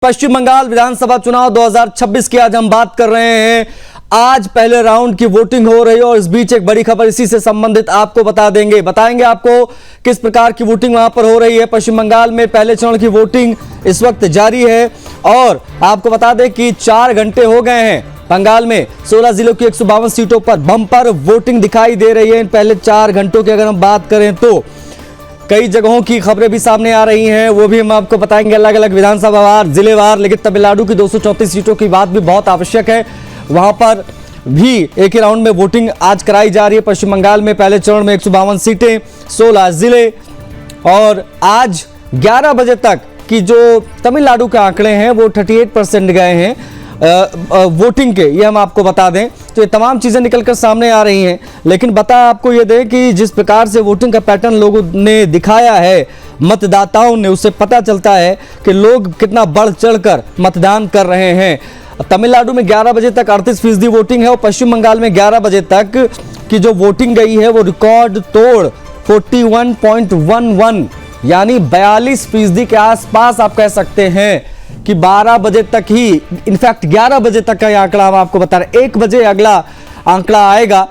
पश्चिम बंगाल विधानसभा चुनाव 2026 की आज हम बात कर रहे हैं। आज पहले राउंड की वोटिंग हो रही है और इस बीच एक बड़ी खबर इसी से संबंधित आपको बताएंगे आपको किस प्रकार की वोटिंग वहां पर हो रही है। पश्चिम बंगाल में पहले चरण की वोटिंग इस वक्त जारी है और आपको बता दें कि 4 घंटे हो गए हैं। बंगाल में 16 जिलों की 152 सीटों पर बम्पर वोटिंग दिखाई दे रही है। इन पहले 4 घंटों की अगर हम बात करें तो कई जगहों की खबरें भी सामने आ रही हैं, वो भी हम आपको बताएंगे अलग अलग विधानसभा वार, जिलेवार। लेकिन तमिलनाडु की 234 सीटों की बात भी बहुत आवश्यक है। वहां पर भी एक ही राउंड में वोटिंग आज कराई जा रही है। पश्चिम बंगाल में पहले चरण में 152 सीटें, 16 जिले और आज 11 बजे तक की जो तमिलनाडु के आंकड़े हैं वो 38% गए हैं वोटिंग के, ये हम आपको बता दें। तो ये तमाम चीजें निकलकर सामने आ रही हैं। लेकिन बता आपको ये दें कि जिस प्रकार से वोटिंग का पैटर्न लोगों ने दिखाया है, मतदाताओं ने, उससे पता चलता है कि लोग कितना बढ़ चढ़कर मतदान कर रहे हैं। तमिलनाडु में 11 बजे तक 38% वोटिंग है और पश्चिम बंगाल में 11 बजे तक की जो वोटिंग गई है वो रिकॉर्ड तोड़ 41.11 यानी 42% के आसपास आप कह सकते हैं कि 12 बजे तक ही, इनफैक्ट 11 बजे तक का ये आंकड़ा हम आपको बता रहे हैं। 1 बजे अगला आंकड़ा आएगा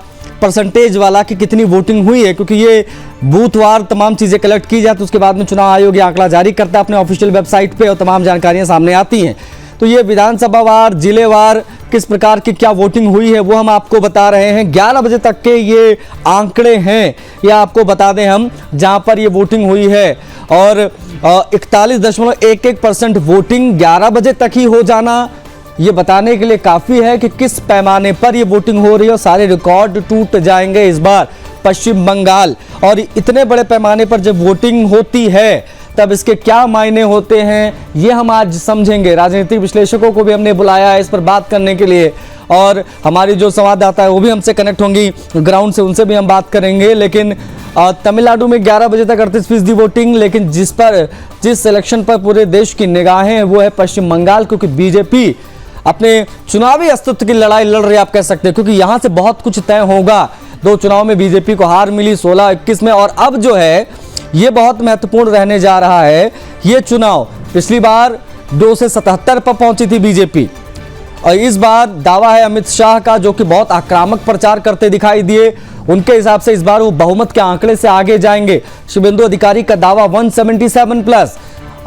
परसेंटेज वाला कि कितनी वोटिंग हुई है, क्योंकि ये बूथवार तमाम चीजें कलेक्ट की जाती है। उसके बाद में चुनाव आयोग ये आंकड़ा जारी करता है अपने ऑफिशियल वेबसाइट पे और तमाम जानकारियां सामने आती हैं। तो ये विधानसभा वार, जिलेवार किस प्रकार की क्या वोटिंग हुई है वो हम आपको बता रहे हैं। 11 बजे तक के ये आंकड़े हैं, ये आपको बता दें हम, जहां पर ये वोटिंग हुई है और 41.11% वोटिंग 11 बजे तक ही हो जाना ये बताने के लिए काफी है कि किस पैमाने पर ये वोटिंग हो रही है और सारे रिकॉर्ड टूट जाएंगे इस बार पश्चिम बंगाल। और इतने बड़े पैमाने पर जब वोटिंग होती है तब इसके क्या मायने होते हैं ये हम आज समझेंगे। राजनीतिक विश्लेषकों को भी हमने बुलाया है इस पर बात करने के लिए और हमारी जो संवाददाता है वो भी हमसे कनेक्ट होंगी ग्राउंड से, उनसे भी हम बात करेंगे। लेकिन तमिलनाडु में 11 बजे तक 38% वोटिंग, लेकिन जिस इलेक्शन पर पूरे देश की निगाहें हैं वो है पश्चिम बंगाल, क्योंकि बीजेपी अपने चुनावी अस्तित्व की लड़ाई लड़ रही है आप कह सकते हैं, क्योंकि यहां से बहुत कुछ तय होगा। 2 चुनाव में बीजेपी को हार मिली 16-21 में और अब जो है ये बहुत महत्वपूर्ण रहने जा रहा है। ये चुनाव पिछली बार 2 से 77 पर पहुंची थी बीजेपी और इस बार दावा है अमित शाह का, जो कि बहुत आक्रामक प्रचार करते दिखाई दिए। उनके हिसाब से इस बार वो बहुमत के आंकड़े से आगे जाएंगे। शुभेंदु अधिकारी का दावा 177 प्लस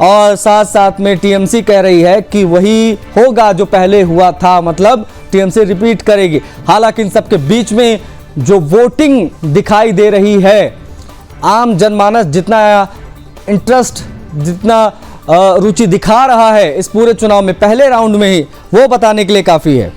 और साथ साथ में टीएमसी कह रही है कि वही होगा जो पहले हुआ था, मतलब टीएमसी रिपीट करेगी। हालांकि इन सबके बीच में जो वोटिंग दिखाई दे रही है, आम जनमानस जितना इंटरेस्ट, जितना रुचि दिखा रहा है इस पूरे चुनाव में पहले राउंड में ही, वो बताने के लिए काफी है।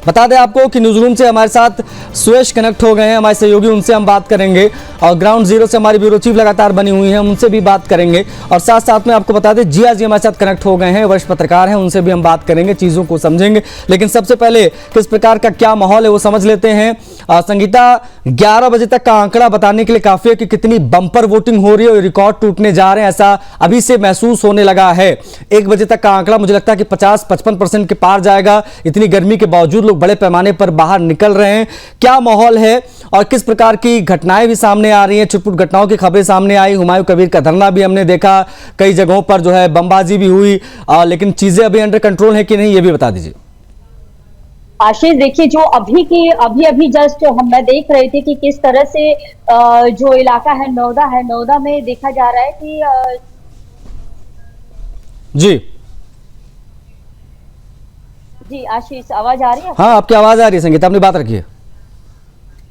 बता दें आपको कि न्यूज रूम से हमारे साथ सुरेश कनेक्ट हो गए हैं, हमारे सहयोगी, उनसे हम बात करेंगे और ग्राउंड जीरो से हमारी ब्यूरो चीफ लगातार बनी हुई हैं, उनसे भी बात करेंगे। और साथ साथ में आपको बता दें जिया जी हमारे साथ कनेक्ट हो गए हैं, वरिष्ठ पत्रकार हैं, उनसे भी हम बात करेंगे, चीजों को समझेंगे। लेकिन सबसे पहले किस प्रकार का क्या माहौल है वो समझ लेते हैं। संगीता, 11 बजे तक का आंकड़ा बताने के लिए काफी है कि कितनी बंपर वोटिंग हो रही है और रिकॉर्ड टूटने जा रहे हैं, ऐसा अभी से महसूस होने लगा है। 1 बजे तक का आंकड़ा मुझे लगता है कि 50-55% के पार जाएगा। इतनी गर्मी के बावजूद लोग बड़े पैमाने पर बाहर निकल रहे हैं। क्या माहौल है और किस प्रकार की घटनाएं भी सामने आ रही हैं? छुटपुट घटनाओं की खबरें सामने आई। हुमायूं कबीर का धरना भी हमने देखा, कई जगहों पर जो है बमबाजी भी हुई, लेकिन चीजें अभी अंडर कंट्रोल है कि नहीं ये भी बता दीजिए। आशीष, देखिए जो अभी जस्ट मैं देख रहे थे कि किस तरह से जो इलाका है नौदा में देखा जा रहा है कि जी आशीष, आवाज आ रही है? हाँ, आपकी आवाज आ रही है संगीता, अपनी बात रखिए।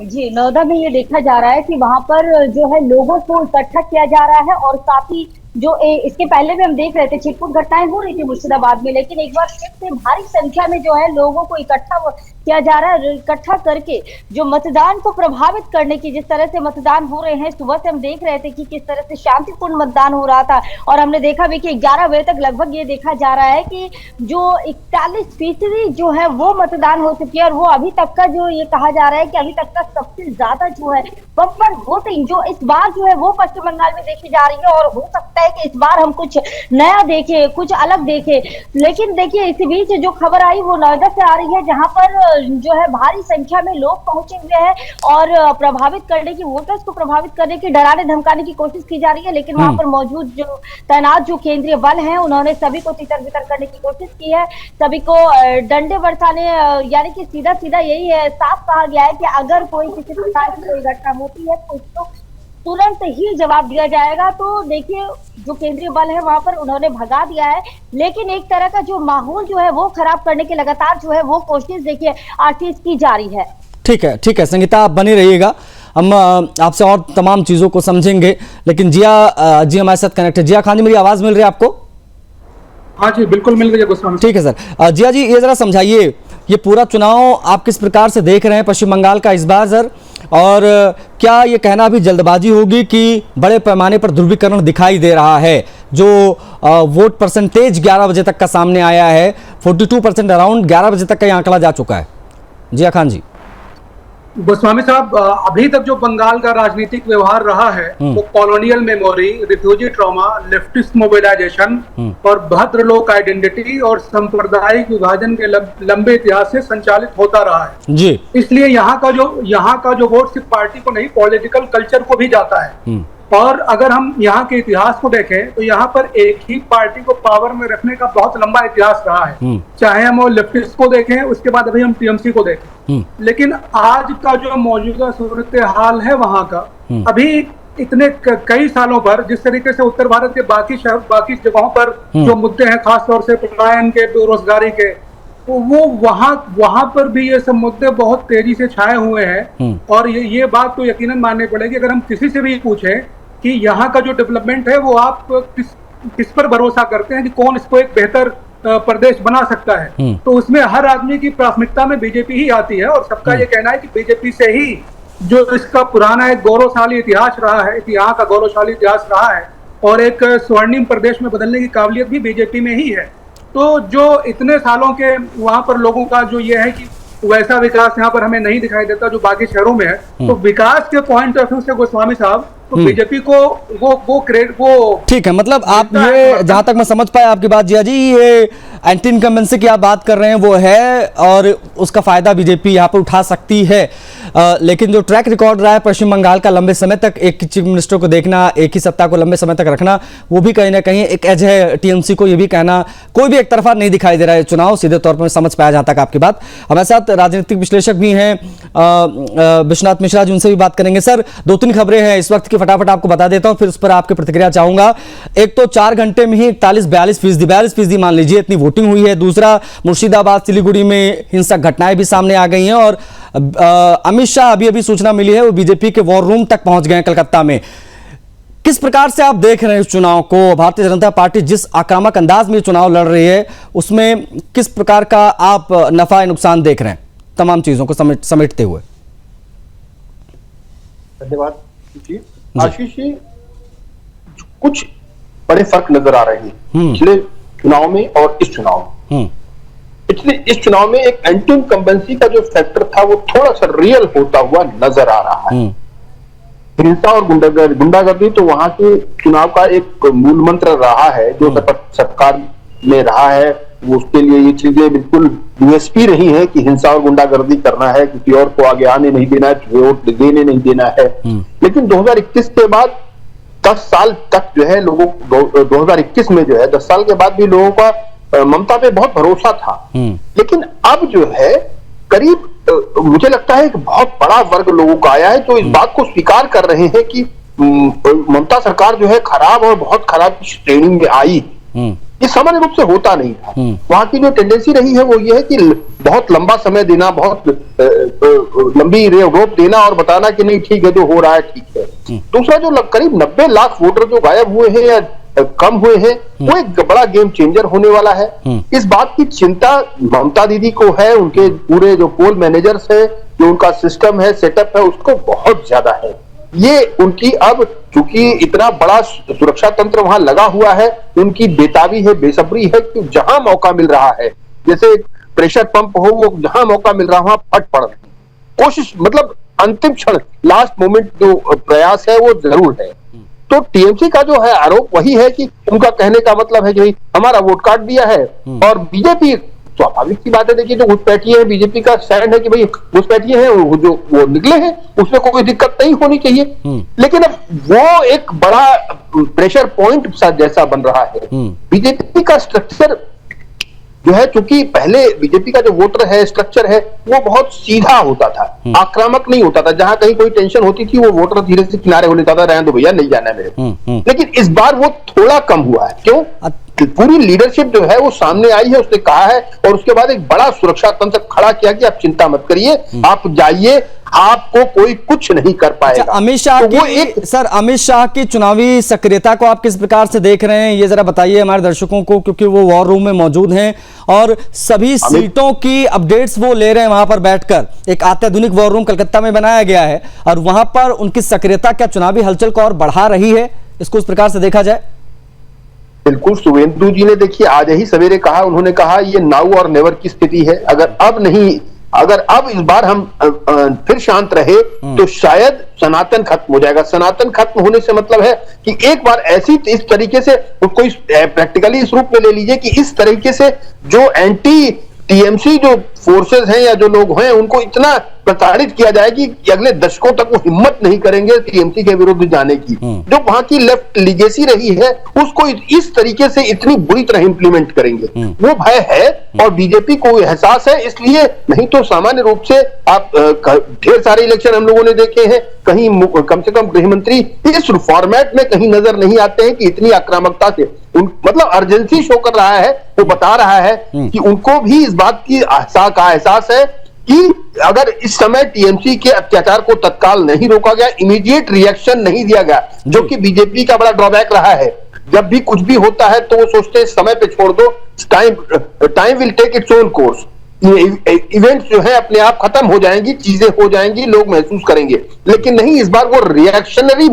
जी, नौदा में ये देखा जा रहा है कि वहां पर जो है लोगों को इकट्ठा किया जा रहा है और काफी जो इसके पहले भी हम देख रहे थे छिटपुट घटनाएं हो रही थी मुर्शिदाबाद में, लेकिन एक बार फिर से भारी संख्या में जो है लोगों को इकट्ठा किया जा रहा है। इकट्ठा करके जो मतदान को प्रभावित करने की, जिस तरह से मतदान हो रहे हैं, सुबह से हम देख रहे थे कि किस तरह से शांतिपूर्ण मतदान हो रहा था और हमने देखा भी कि 11 बजे तक लगभग ये देखा जा रहा है कि जो 41% जो है वो मतदान हो चुकी है और वो अभी तक का जो ये कहा जा रहा है कि अभी तक का सबसे ज्यादा जो है बम्पर वोटिंग जो इस बार जो है वो पश्चिम बंगाल में देखी जा रही है और हो सकता लगता है कि इस बार हम कुछ नया देखे, कुछ अलग देखे। लेकिन देखिए इसी बीच जो खबर आई वो नोएडा से आ रही है, जहां पर जो है भारी संख्या में लोग पहुंचे हुए हैं और प्रभावित करने की, वोटर्स को प्रभावित करने की, डराने धमकाने की कोशिश की जा रही है। लेकिन वहां पर मौजूद जो तैनात जो केंद्रीय बल हैं, उन्होंने सभी को तितर बितर करने की कोशिश की है, सभी को डंडे बरसाने, यानी कि सीधा सीधा यही है, साफ कहा गया है कि अगर कोई किसी प्रकार की कोई घटना होती है तो उसको तुरंत ही जवाब दिया जाएगा। तो देखिए जो केंद्रीय बल है वहां पर उन्होंने भगा दिया है, लेकिन एक तरह का जो माहौल जो है वो खराब करने की लगातार जो है वो कोशिश देखिए आरटीएस की जारी है। ठीक है संगीता, आप बनी रहिएगा, हम आपसे और तमाम चीजों को समझेंगे। लेकिन जिया जी हमारे साथ कनेक्ट है। जिया खान जी, मेरी आवाज मिल रही है आपको? हाँ जी, बिल्कुल मिल रही है गोस्वामी। ठीक है सर। जिया जी, ये जरा समझाइए, ये पूरा चुनाव आप किस प्रकार से देख रहे हैं पश्चिम बंगाल का इस बार सर, और क्या ये कहना अभी जल्दबाजी होगी कि बड़े पैमाने पर ध्रुवीकरण दिखाई दे रहा है? जो वोट परसेंटेज 11 बजे तक का सामने आया है, 42% अराउंड 11 बजे तक का ये आंकड़ा जा चुका है। जिया खान जी। गोस्वामी साहब, अभी तक जो बंगाल का राजनीतिक व्यवहार रहा है वो colonial memory, refugee trauma, leftist mobilisation और भद्रलोक आइडेंटिटी और सांप्रदायिक विभाजन के लंबे इतिहास से संचालित होता रहा है जी। इसलिए यहाँ का जो वोट सिर्फ पार्टी को नहीं, पॉलिटिकल कल्चर को भी जाता है। और अगर हम यहाँ के इतिहास को देखें तो यहाँ पर एक ही पार्टी को पावर में रखने का बहुत लंबा इतिहास रहा है, चाहे हम वो लेफ्टिस्ट को देखें, उसके बाद अभी हम टीएमसी को देखें। लेकिन आज का जो मौजूदा सूरत हाल है वहां का, अभी इतने कई सालों पर जिस तरीके से उत्तर भारत के बाकी जगहों पर जो मुद्दे हैं, खासतौर से पलायन के, बेरोजगारी के, तो वो वहां पर भी ये सब मुद्दे बहुत तेजी से छाए हुए हैं। और ये बात तो यकीनन माननी पड़ेगी, अगर हम किसी से भी पूछें कि यहाँ का जो डेवलपमेंट है वो आप किस पर भरोसा करते हैं कि कौन इसको एक बेहतर प्रदेश बना सकता है, तो उसमें हर आदमी की प्राथमिकता में बीजेपी ही आती है। और सबका ये कहना है कि बीजेपी से ही जो इसका पुराना एक गौरवशाली इतिहास रहा है, यहाँ का गौरवशाली इतिहास रहा है, और एक स्वर्णिम प्रदेश में बदलने की काबिलियत भी बीजेपी में ही है। तो जो इतने सालों के वहां पर लोगों का जो ये है कि वैसा विकास यहाँ पर हमें नहीं दिखाई देता जो बाकी शहरों में है, तो विकास के पॉइंट ऑफ व्यू से गोस्वामी साहब, तो बीजेपी को वो ठीक है। मतलब आप ये, जहां तक मैं समझ पाया आपकी बात जिया जी, ये एंटी इनकम्बेंसी की आप बात कर रहे हैं वो है और उसका फायदा बीजेपी यहाँ पर उठा सकती है। लेकिन जो ट्रैक रिकॉर्ड रहा है पश्चिम बंगाल का लंबे समय तक एक चीफ मिनिस्टर को देखना, एक ही सत्ता को लंबे समय तक रखना, वो भी कहीं ना कहीं एक एज है टीएमसी को। ये भी कहना कोई भी एक तरफा नहीं दिखाई दे रहा है चुनाव, सीधे तौर पर समझ पाया जहां तक आपकी बात। हमारे साथ राजनीतिक विश्लेषक भी हैं विश्वनाथ मिश्रा जी, उनसे भी बात करेंगे। सर, 2-3 खबरें हैं इस वक्त की, फटाफट आपको बता देता हूं, फिर उस पर आपकी प्रतिक्रिया चाहूंगा। एक तो 4 घंटे में ही 41-42% मान लीजिए इतनी वोटिंग हुई है। दूसरा, मुर्शिदाबाद, सिलीगुड़ी में हिंसक घटनाएं भी सामने आ गई हैं और अमित शाह अभी सूचना मिली है वो बीजेपी के वॉर रूम तक पहुंच गए हैं कलकत्ता में। किस प्रकार से आप देख रहे हैं इस चुनाव को? भारतीय जनता पार्टी जिस आक्रामक अंदाज में चुनाव लड़ रही है उसमें किस प्रकार का आप नफा नुकसान देख रहे हैं तमाम चीजों को समेटते हुए? धन्यवाद जी आशीष जी। कुछ बड़े फर्क नजर आ रहे हैं पिछले चुनाव में और इस चुनाव में। इस चुनाव में एक एंटी इनकम्बेंसी का जो फैक्टर था वो थोड़ा सा रियल होता हुआ नजर आ रहा है। हिंसा और गुंडागर्दी तो वहां के चुनाव का एक मूल मंत्र रहा है, जो सरकार में रहा है, वो उसके लिए ये चीजें बिल्कुल यूएसपी रही है कि हिंसा और गुंडागर्दी करना है, किसी और को आगे आने नहीं देना है, वोट देने नहीं देना है। लेकिन 2021 के बाद 10 साल तक जो है लोगों, 2021 में जो है 10 साल के बाद भी लोगों का ममता पे बहुत भरोसा था। लेकिन अब जो है करीब मुझे लगता है एक बहुत बड़ा वर्ग लोगों का आया है जो इस बात को स्वीकार कर रहे हैं कि ममता सरकार जो है खराब और बहुत खराब की श्रेणी में आई। ये सामान्य रूप से होता नहीं था। वहां की जो टेंडेंसी रही है वो ये है कि बहुत लंबा समय देना, बहुत लंबी रोक देना और बताना कि नहीं ठीक है जो हो रहा है ठीक है। दूसरा, जो करीब 90 लाख वोटर जो गायब हुए हैं या कम हुए हैं, वो एक बड़ा गेम चेंजर होने वाला है। इस बात की चिंता ममता दीदी को है, उनके पूरे जो पोल मैनेजर्स है, जो उनका सिस्टम है, सेटअप है, उसको बहुत ज्यादा है। ये उनकी अब चूंकि इतना बड़ा सुरक्षा तंत्र वहां लगा हुआ है, उनकी बेताबी है, बेसब्री है कि जहां मौका मिल रहा है, जैसे प्रेशर पंप हो, वो जहां मौका मिल रहा वहां फट पड़ रहे हैं। कोशिश मतलब अंतिम क्षण, लास्ट मोमेंट जो प्रयास है वो जरूर है। तो टीएमसी का जो है आरोप वही है कि उनका कहने का मतलब है कि भाई हमारा वोट काट दिया है, और बीजेपी स्वाभाविक सी बात है, देखिए जो घुसपैठिए है, बीजेपी का स्टैंड है कि भाई घुसपैठिए हैं, वो निकले हैं, उसमें कोई दिक्कत नहीं होनी चाहिए। लेकिन अब वो एक बड़ा प्रेशर पॉइंट सा जैसा बन रहा है। बीजेपी का स्ट्रक्चर जो है, चूंकि पहले बीजेपी का जो वोटर है, स्ट्रक्चर है, वो बहुत सीधा होता था, आक्रामक नहीं होता था। जहां कहीं कोई टेंशन होती थी वो वोटर धीरे से किनारे हो लेता था, रहने दो भैया, नहीं जाना है मेरे को। लेकिन इस बार वो थोड़ा कम हुआ है। क्यों? पूरी लीडरशिप जो है वो सामने आई है, उसने कहा है, और उसके बाद एक बड़ा सुरक्षा तंत्र खड़ा किया कि आप चिंता मत करिए, आप जाइए, आपको कोई कुछ नहीं कर पाएगा। अच्छा, अमित शाह की सर, अमित शाह की चुनावी सक्रियता को आप किस प्रकार से देख रहे हैं, ये जरा बताइए हमारे दर्शकों को, क्योंकि वो वॉर रूम में मौजूद हैं और सभी सीटों की अपडेट्स वो ले रहे हैं वहां पर बैठकर। एक अत्याधुनिक वॉर रूम कलकत्ता में बनाया गया है और वहां पर उनकी सक्रियता क्या चुनावी हलचल को और बढ़ा रही है, इसको इस प्रकार से देखा जाए? बिल्कुल, शुभेंदु जी ने देखिए आज ही सवेरे कहा, उन्होंने कहा ये नाउ और नेवर की स्थिति है। अगर अब इस बार हम फिर शांत रहे तो शायद सनातन खत्म हो जाएगा। सनातन खत्म होने से मतलब है कि एक बार ऐसी इस तरीके से उसको प्रैक्टिकली इस रूप में ले लीजिए कि इस तरीके से जो एंटी टीएमसी जो फोर्सेस हैं या जो लोग हैं उनको इतना प्रताड़ित किया जाए कि अगले दशकों तक वो हिम्मत नहीं करेंगे टीएमसी के विरुद्ध जाने की। जो वहां की लेफ्ट लीगेसी रही है उसको इस तरीके से इतनी बुरी तरह इंप्लीमेंट करेंगे, वो भय है और बीजेपी को एहसास है। इसलिए नहीं तो सामान्य रूप से आप ढेर सारे इलेक्शन हम लोगों ने देखे हैं, कहीं कम से कम गृह मंत्री इस फॉर्मेट में कहीं नजर नहीं आते हैं कि इतनी आक्रामकता से मतलब अर्जेंसी शो कर रहा है। वो बता रहा है कि उनको भी इस बात की एहसास है कि अगर इस समय टीएमसी के अत्याचार को तत्काल नहीं रोका गया, इमीडिएट रिएक्शन नहीं दिया गया, जो कि बीजेपी का बड़ा ड्रॉबैक रहा है। जब भी कुछ भी होता है तो वो सोचते हैं समय पे छोड़ दो, time will take its own course, events जो है अपने आप खत्म हो जाएंगी, चीजें हो जाएंगी, लोग महसूस करेंगे। लेकिन नहीं, इस बार वो रिएक्शनरी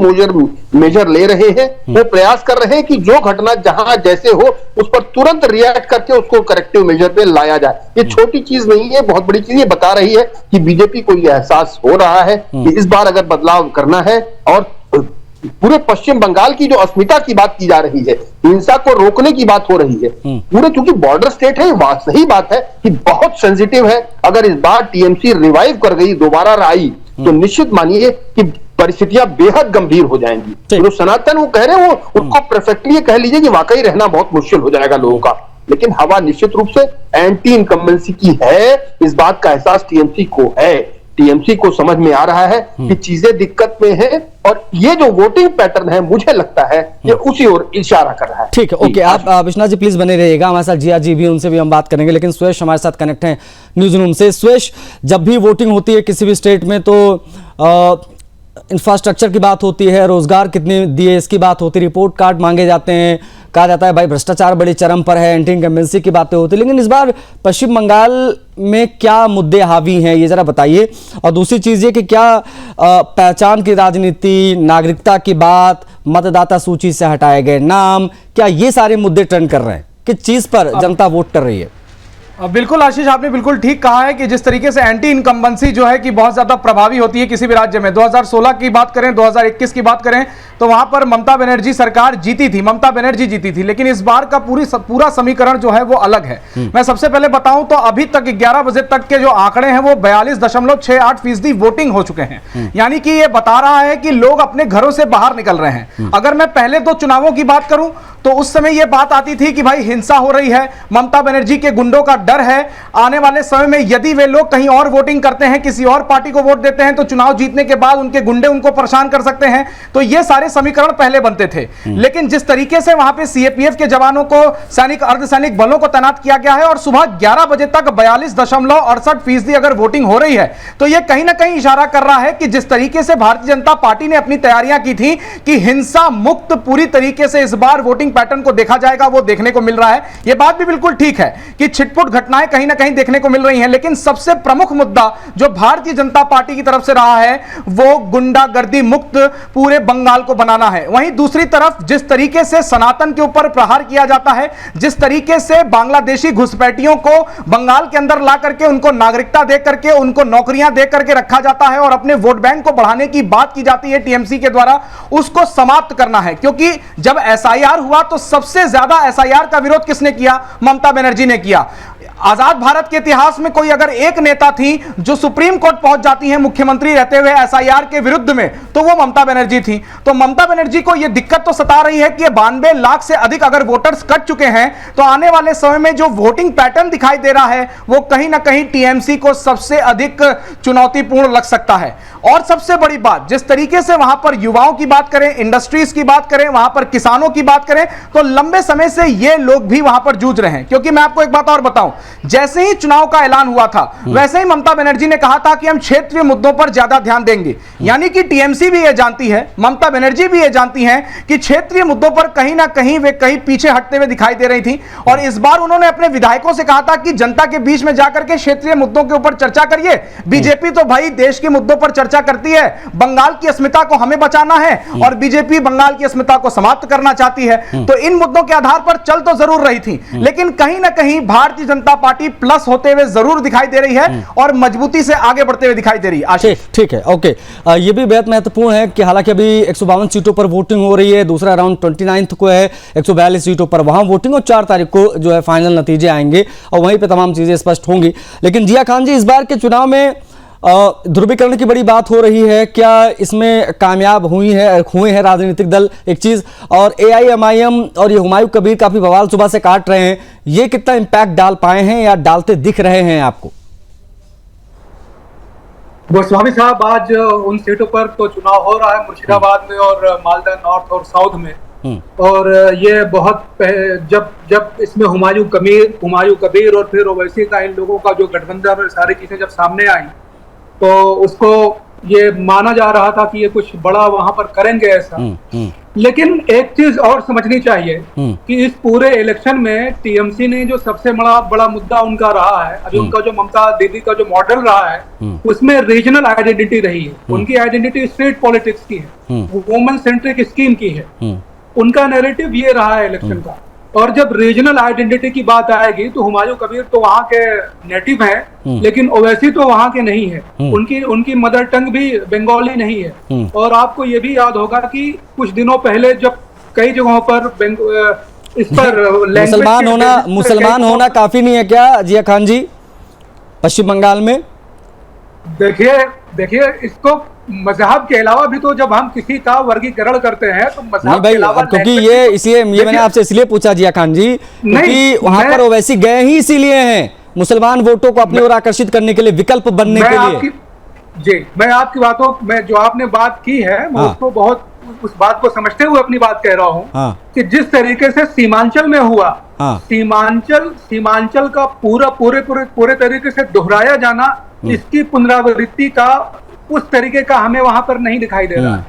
मेजर ले रहे हैं। वो प्रयास कर रहे हैं कि जो घटना जहां जैसे हो उस पर तुरंत रिएक्ट करके उसको करेक्टिव मेजर पे लाया जाए। ये छोटी चीज नहीं है, बहुत बड़ी चीज। ये बता रही है कि बीजेपी को यह एहसास हो रहा है कि इस बार अगर बदलाव करना है, और पूरे पश्चिम बंगाल की जो अस्मिता की बात की जा रही है, हिंसा को रोकने की बात हो रही है, पूरे चूंकि बॉर्डर स्टेट है, सही बात है कि बहुत सेंसिटिव है। अगर इस बार टीएमसी रिवाइव कर गई, दोबारा आई, तो निश्चित मानिए कि परिस्थितियां बेहद गंभीर हो जाएंगी। तो सनातन वो कह रहे हैं, वो उनको परफेक्टली कह लीजिए कि वाकई रहना बहुत मुश्किल हो जाएगा लोगों का। लेकिन हवा निश्चित रूप से एंटी इनकम्बेंसी की है, इस बात का एहसास टीएमसी को है। टीएमसी को समझ में आ रहा है कि चीजें दिक्कत में हैं, और ये जो वोटिंग पैटर्न है मुझे लगता है ये उसी ओर इशारा कर रहा है। ठीक है, ओके। आप विश्वनाथ जी प्लीज बने रहिएगा हमारे साथ, जिया जी भी, उनसे भी हम बात करेंगे। लेकिन सुरेश हमारे साथ कनेक्ट हैं न्यूज रूम से। सुरेश, जब भी वोटिंग होती है किसी भी स्टेट में तो इंफ्रास्ट्रक्चर की बात होती है, रोजगार कितने दिए इसकी बात होती है, रिपोर्ट कार्ड मांगे जाते हैं, कहा जाता है भाई भ्रष्टाचार बड़ी चरम पर है, एंटी इनकम्बेंसी की बातें होती है। लेकिन इस बार पश्चिम बंगाल में क्या मुद्दे हावी हैं ये जरा बताइए। और दूसरी चीज ये कि क्या पहचान की राजनीति, नागरिकता की बात, मतदाता सूची से हटाए गए नाम, क्या ये सारे मुद्दे ट्रेंड कर रहे हैं? किस चीज पर जनता वोट कर रही है? बिल्कुल आशीष, आपने बिल्कुल ठीक कहा है कि जिस तरीके से एंटी इनकम्बेंसी जो है कि बहुत ज्यादा प्रभावी होती है किसी भी राज्य में। 2016 की बात करें, 2021 की बात करें तो वहां पर ममता बनर्जी सरकार जीती थी, ममता बनर्जी जीती थी। लेकिन इस बार का पूरा समीकरण जो है वो अलग है। मैं सबसे पहले बताऊं तो अभी तक 11 बजे तक के जो आंकड़े हैं वो 42.68% वोटिंग हो चुके हैं। यानी कि ये बता रहा है कि लोग अपने घरों से बाहर निकल रहे हैं। अगर मैं पहले 2 चुनावों की बात करूं तो उस समय यह बात आती थी कि भाई हिंसा हो रही है, ममता बनर्जी के गुंडों का डर है, आने वाले समय में यदि वे लोग कहीं और वोटिंग करते हैं, किसी और पार्टी को वोट देते हैं तो चुनाव जीतने के बाद उनके गुंडे उनको परेशान कर सकते हैं। तो ये सारे समीकरण पहले बनते थे। लेकिन जिस तरीके से वहां पे सीएपीएफ के जवानों को, सैनिक अर्धसैनिक बलों को तैनात किया गया है और सुबह 11 बजे तक 42.68% अगर वोटिंग हो रही है तो यह कहीं ना कहीं इशारा कर रहा है कि जिस तरीके से भारतीय जनता पार्टी ने अपनी तैयारियां की थी कि हिंसा मुक्त पूरी तरीके से इस बार वोटिंग पैटर्न को देखा जाएगा वो देखने को मिल रहा है। यह बात भी बिल्कुल ठीक है कि छिटपुट घटनाएं कहीं ना कहीं देखने को मिल रही हैं, लेकिन सबसे प्रमुख मुद्दा जो भारतीय जनता पार्टी की तरफ से रहा है वो गुंडागर्दी मुक्त पूरे बंगाल को बनाना है। वहीं दूसरी तरफ जिस तरीके से सनातन के ऊपर प्रहार किया जाता है, जिस तरीके से बांग्लादेशी घुसपैठियों को बंगाल के अंदर ला करके उनको नागरिकता दे करके उनको नौकरियां दे करके रखा जाता है और अपने वोट बैंक को बढ़ाने की बात की जाती है टीएमसी के द्वारा, उसको समाप्त करना है। क्योंकि जब एसआईआर हुआ तो सबसे ज्यादा एसआईआर का विरोध किसने किया? ममता बनर्जी ने किया। आजाद भारत के इतिहास में कोई अगर एक नेता थी जो सुप्रीम कोर्ट पहुंच जाती है मुख्यमंत्री रहते हुए एसआईआर के विरुद्ध में, तो वो ममता बनर्जी थी। तो ममता बनर्जी को यह दिक्कत तो सता रही है कि 92 लाख से अधिक अगर वोटर्स कट चुके हैं तो आने वाले समय में जो वोटिंग पैटर्न दिखाई दे रहा है वो कहीं ना कहीं टीएमसी को सबसे अधिक चुनौतीपूर्ण लग सकता है। और सबसे बड़ी बात, जिस तरीके से वहां पर युवाओं की बात करें, इंडस्ट्रीज की बात करें, वहां पर किसानों की बात करें, तो लंबे समय से ये लोग भी वहां पर जूझ रहे हैं। क्योंकि मैं आपको एक बात और बताऊं, जैसे ही चुनाव का ऐलान हुआ था वैसे ही ममता बनर्जी ने कहा था कि हम क्षेत्रीय मुद्दों पर ज्यादा ध्यान देंगे। यानी कि टीएमसी भी यह जानती है, ममता बनर्जी भी यह जानती हैं कि क्षेत्रीय मुद्दों पर कहीं ना कहीं वे कहीं पीछे हटते हुए दिखाई दे रही थी। और इस बार उन्होंने अपने विधायकों से कहा था कि जनता के बीच में जाकर के क्षेत्रीय मुद्दों के ऊपर चर्चा करिए। बीजेपी तो भाई देश के मुद्दों पर चर्चा करती है, बंगाल की अस्मिता को हमें बचाना है और बीजेपी बंगाल की अस्मिता को समाप्त करना चाहती है। तो इन मुद्दों के आधार पर चल तो जरूर रही थी, लेकिन कहीं ना कहीं भारतीय जनता पार्टी प्लस होते हुए जरूर दिखाई दे रही है और मजबूती से आगे बढ़ते हुए दिखाई दे रही है। आशीष, ठीक है, ओके। ये भी बेहद महत्वपूर्ण है कि हालांकि अभी 152 सीटों पर वोटिंग हो रही है, दूसरा राउंड 29 को है, 142 सीटों पर वहां वोटिंग और 4 तारीख को जो है फाइनल नतीजे आएंगे और वहीं पे तमाम चीजें स्पष्ट होंगी। लेकिन जिया खान जी, इस बार के चुनाव में ध्रुवीकरण की बड़ी बात हो रही है, क्या इसमें कामयाब हुए हैं राजनीतिक दल? एक चीज, और एआईएमआईएम और ये हुमायूं कबीर काफी बवाल सुबह से काट रहे हैं, ये कितना इंपैक्ट डाल पाए हैं या डालते दिख रहे हैं आपको? गोस्वामी साहब, आज उन सीटों पर तो चुनाव हो रहा है, मुर्शिदाबाद में और मालदा नॉर्थ और साउथ में। और ये बहुत जब इसमें हुमायूं कबीर और फिर ओवैसी का, इन लोगों का जो गठबंधन और सारी चीजें जब सामने आई तो उसको ये माना जा रहा था कि ये कुछ बड़ा वहां पर करेंगे ऐसा। लेकिन एक चीज और समझनी चाहिए कि इस पूरे इलेक्शन में टीएमसी ने जो सबसे बड़ा मुद्दा उनका रहा है, अभी उनका जो ममता दीदी का जो मॉडल रहा है उसमें रीजनल आइडेंटिटी रही है। उनकी आइडेंटिटी स्टेट पॉलिटिक्स की है, वुमेन सेंट्रिक स्कीम की है। उनका नैरेटिव ये रहा है इलेक्शन का। और जब रीजनल आइडेंटिटी की बात आएगी तो हुमायूं कबीर तो वहाँ के नेटिव हैं, लेकिन ओवैसी तो वहाँ के नहीं है। उनकी मदर टंग भी बंगाली नहीं है। और आपको ये भी याद होगा कि कुछ दिनों पहले जब कई जगहों पर इस पर मुसलमान होना काफी नहीं है क्या जिया खान जी पश्चिम बंगाल में? देखिए इसको मजहब के अलावा भी तो जब हम किसी का वर्गीकरण करते हैं तो मजहब के अलावा, क्योंकि ये मैंने आपसे इसलिए पूछा जिया खान जी क्योंकि वहां पर ओवैसी गए ही इसीलिए हैं, मुसलमान वोटों को अपनी ओर आकर्षित करने के लिए, विकल्प बनने के लिए। जी, मैं आपकी बातों में जो आपने बात की है मैं उसको बहुत उस बात को समझते हुए अपनी बात कह रहा हूँ कि जिस तरीके से सीमांचल में हुआ, सीमांचल का पूरे तरीके से दोहराया जाना, इसकी पुनरावृत्ति का उस तरीके का हमें वहां पर नहीं दिखाई दे रहा है।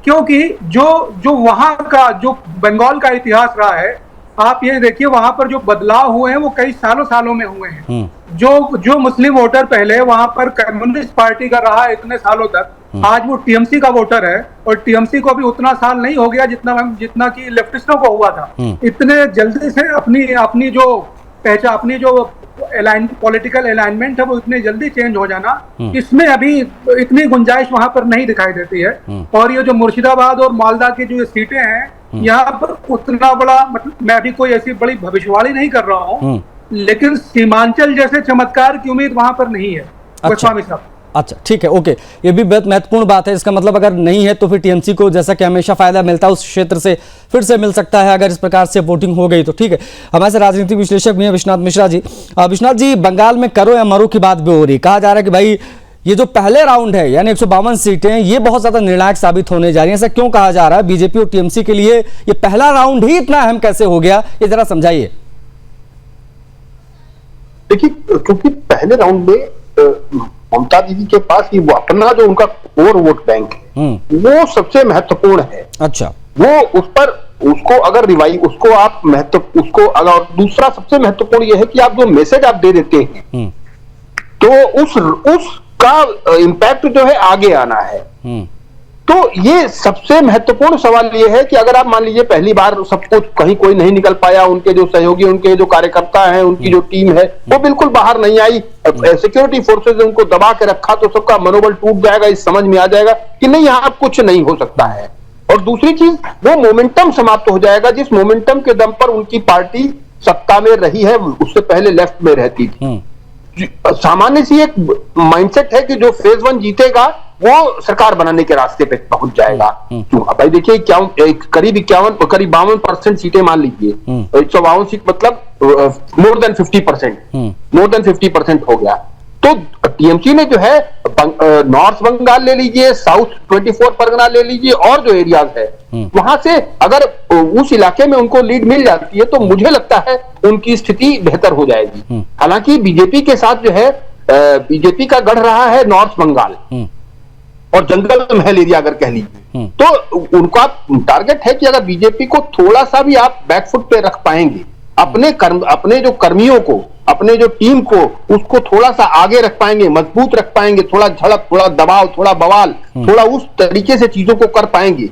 क्योंकि जो वहां का जो बंगाल का इतिहास रहा है, आप ये देखिए वहां पर जो बदलाव हुए हैं वो कई सालों में हुए हैं। जो मुस्लिम वोटर पहले वहां पर कम्युनिस्ट पार्टी का रहा इतने सालों तक, आज वो टीएमसी का वोटर है और टीएमसी को भी उतना साल नहीं हो गया जितना कि लेफ्टिस्टों को हुआ था। इतने जल्दी से अपनी जो पहचान, अपनी जो पॉलिटिकल अलाइनमेंट है वो इतने जल्दी चेंज हो जाना, इसमें अभी इतनी गुंजाइश वहां पर नहीं दिखाई देती है। और ये जो मुर्शिदाबाद और मालदा की जो सीटें हैं, यहाँ पर उतना बड़ा, मतलब मैं अभी कोई ऐसी बड़ी भविष्यवाणी नहीं कर रहा हूँ, लेकिन सीमांचल जैसे चमत्कार की उम्मीद वहां पर नहीं है। गोस्वामी साहब, अच्छा ठीक है, ओके, ये भी बहुत महत्वपूर्ण बात है। इसका मतलब अगर नहीं है तो फिर टीएमसी को जैसा कि हमेशा फायदा मिलता है उस क्षेत्र से फिर से मिल सकता है अगर इस प्रकार से वोटिंग हो गई तो। ठीक है, हमारे से राजनीतिक विश्लेषक भी हैं विश्वनाथ मिश्रा जी। विश्वनाथ जी, बंगाल में करो या मरो की बात भी हो रही, कहा जा रहा है कि भाई ये जो पहले राउंड है यानी 152 सीटें, ये बहुत ज्यादा निर्णायक साबित होने जा रही है। ऐसा क्यों कहा जा रहा है? बीजेपी और टीएमसी के लिए ये पहला राउंड ही इतना अहम कैसे हो गया, ये जरा समझाइए। देखिए, क्योंकि पहले राउंड में ममता दीदी के पास ये वो अपना जो उनका कोर वोट बैंक है वो सबसे महत्वपूर्ण है। अच्छा, वो उस पर उसको अगर रिवाइव, उसको आप उसको अगर, दूसरा सबसे महत्वपूर्ण यह है कि आप जो मैसेज आप दे देते हैं तो उसका इम्पैक्ट जो है आगे आना है। तो ये सबसे महत्वपूर्ण सवाल ये है कि अगर आप मान लीजिए पहली बार सब कुछ कहीं कोई नहीं निकल पाया, उनके जो सहयोगी, उनके जो कार्यकर्ता हैं, उनकी जो टीम है वो बिल्कुल बाहर नहीं आई, सिक्योरिटी फोर्सेस ने उनको दबा के रखा, तो सबका मनोबल टूट जाएगा, इस समझ में आ जाएगा कि नहीं यहां कुछ नहीं हो सकता है। और दूसरी चीज, वो मोमेंटम समाप्त हो जाएगा जिस मोमेंटम के दम पर उनकी पार्टी सत्ता में रही है, उससे पहले लेफ्ट में रहती थी। सामान्य सी एक माइंडसेट है कि जो फेज 1 जीतेगा वो सरकार बनाने के रास्ते पे पहुंच जाएगा। क्यों भाई, देखिए करीब 52% सीटें मान लीजिए, 152 सीट मतलब मोर देन 50% हो गया। तो टीएमसी ने जो है नॉर्थ बंगाल ले लीजिए, साउथ 24 परगना ले लीजिए, और जो एरियाज है वहां से अगर उस इलाके में उनको लीड मिल जाती है तो मुझे लगता है उनकी स्थिति बेहतर हो जाएगी। हालांकि बीजेपी के साथ जो है, बीजेपी का गढ़ रहा है नॉर्थ बंगाल और जंगल महल एरिया अगर कह लीजिए, तो उनका टारगेट है कि अगर बीजेपी को थोड़ा सा भी आप बैकफुट पे रख पाएंगे, अपने जो कर्मियों को, अपने जो टीम को, उसको थोड़ा सा आगे रख पाएंगे, मजबूत रख पाएंगे, थोड़ा झड़प, थोड़ा दबाव, थोड़ा बवाल, थोड़ा उस तरीके से चीजों को कर पाएंगे,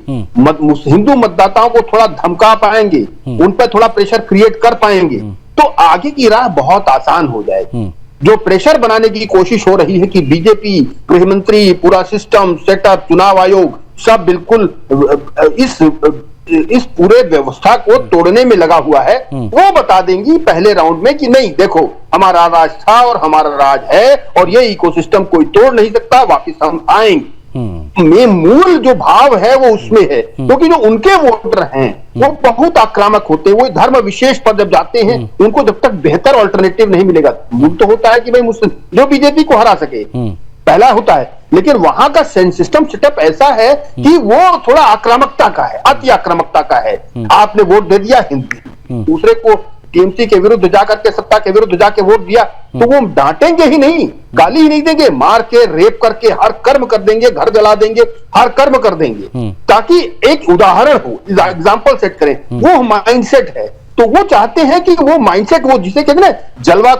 हिंदू मतदाताओं को थोड़ा धमका पाएंगे, उन पर थोड़ा प्रेशर क्रिएट कर पाएंगे, तो आगे की राह बहुत आसान हो जाएगी। जो प्रेशर बनाने की कोशिश हो रही है कि बीजेपी, गृहमंत्री, पूरा सिस्टम सेटअप, चुनाव आयोग सब बिल्कुल इस पूरे व्यवस्था को तोड़ने में लगा हुआ है, वो बता देंगी पहले राउंड में कि नहीं देखो हमारा राज था और हमारा राज है और ये इकोसिस्टम कोई तोड़ नहीं सकता, वापिस हम आएंगे। में मूल जो भाव है वो उसमें है, क्योंकि जो उनके वोटर हैं वो बहुत आक्रामक होते हैं। वो धर्म विशेष पर जब जाते हैं उनको जब तक बेहतर ऑल्टरनेटिव नहीं मिलेगा, मूल तो होता है कि भाई मुस्लिम जो बीजेपी को हरा सके, पहला होता है, लेकिन वहां का सिस्टम सेटअप ऐसा है कि वो थोड़ा आक्रामकता का है, अति आक्रामकता का है। आपने वोट दे दिया हिंदू, दूसरे को टीएमसी के विरुद्ध जाकर के, सत्ता के विरुद्ध जाके वोट दिया, तो वो डांटेंगे ही नहीं, गाली ही नहीं देंगे, मार के रेप करके हर कर्म कर देंगे, घर जला देंगे, हर कर्म कर देंगे, ताकि एक उदाहरण हो, एग्जाम्पल सेट करें। वो माइंडसेट है, तो वो चाहते हैं कि वो माइंडसेट, वो जिसे कहते हैं ना जलवा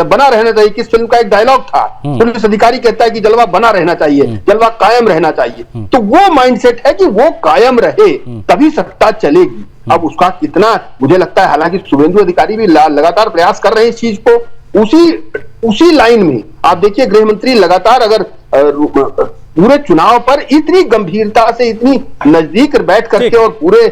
बना रहना चाहिए। किस फिल्म का एक डायलॉग था, पुलिस अधिकारी कहता है कि जलवा बना रहना चाहिए, जलवा कायम रहना चाहिए। तो वो माइंडसेट है कि वो कायम रहे तभी सत्ता चलेगी। अब उसका कितना, मुझे लगता है हालांकि शुभेंदु अधिकारी भी लगातार प्रयास कर रहे हैं इस चीज को, उसी लाइन में आप देखिए गृह मंत्री लगातार अगर पूरे चुनाव पर इतनी गंभीरता से, इतनी नजदीक बैठ करके और पूरे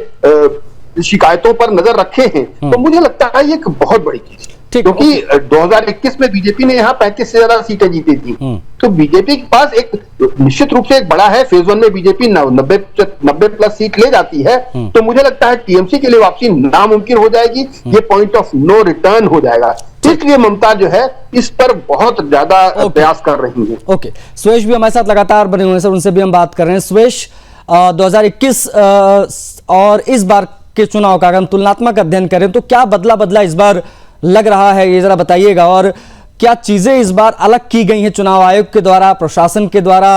शिकायतों पर नजर रखे हैं, तो मुझे लगता है ये एक बहुत बड़ी चीज, क्योंकि 2021 में बीजेपी ने यहाँ 35 से ज्यादा सीटें जीती थी। तो बीजेपी के पास एक निश्चित रूप से एक बड़ा है, फेज 1 में बीजेपी 90 प्लस सीट ले जाती है, तो मुझे लगता है टीएमसी के लिए वापसी नामुमकिन हो जाएगी, ये पॉइंट ऑफ नो रिटर्न हो जाएगा। इसलिए ममता जो है इस पर बहुत ज्यादा प्रयास कर रही है। ओके, सुरेश भी हमारे साथ लगातार बने हुए हैं सर, उनसे भी हम बात कर रहे हैं। सुरेश, 2021 और इस बार के चुनाव का अगर हम तुलनात्मक अध्ययन करें तो क्या बदला इस बार लग रहा है, ये जरा बताइएगा, और क्या चीजें इस बार अलग की गई हैं चुनाव आयोग के द्वारा, प्रशासन के द्वारा,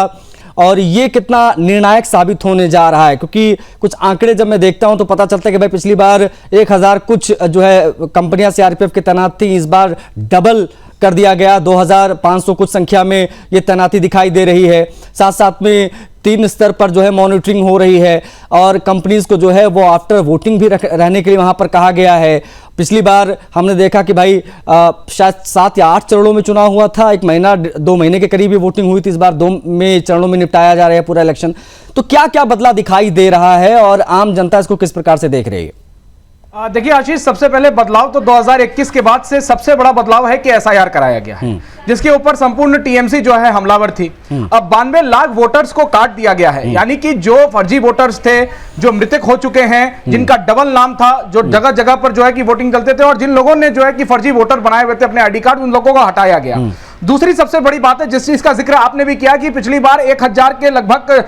और ये कितना निर्णायक साबित होने जा रहा है? क्योंकि कुछ आंकड़े जब मैं देखता हूं तो पता चलता है कि भाई पिछली बार 1000 कुछ जो है कंपनियां सीआरपीएफ की तैनात थी, इस बार डबल कर दिया गया, 2500 कुछ संख्या में ये तैनाती दिखाई दे रही है। साथ साथ में 3 स्तर पर जो है मॉनिटरिंग हो रही है, और कंपनीज को जो है वो आफ्टर वोटिंग भी रहने के लिए वहां पर कहा गया है। पिछली बार हमने देखा कि भाई शायद 7 या 8 चरणों में चुनाव हुआ था, 1 महीना 2 महीने के करीब ही वोटिंग हुई थी, इस बार 2 चरणों में निपटाया जा रहा है पूरा इलेक्शन। तो क्या क्या बदला दिखाई दे रहा है और आम जनता इसको किस प्रकार से देख रही है? देखिए आशीष, सबसे पहले बदलाव तो 2021 के बाद से सबसे बड़ा बदलाव है कि एसआईआर कराया गया है, जिसके ऊपर संपूर्ण टीएमसी जो है हमलावर थी। अब 92 लाख वोटर्स को काट दिया गया है, यानी कि जो फर्जी वोटर्स थे, जो मृतक हो चुके हैं, जिनका डबल नाम था, जो जगह जगह पर जो है कि वोटिंग करते थे, और जिन लोगों ने जो है कि फर्जी वोटर बनाए हुए थे अपने आईडी कार्ड, उन लोगों को हटाया गया। दूसरी सबसे बड़ी बात है जिस चीज का जिक्र आपने भी किया कि पिछली बार 1000 के लगभग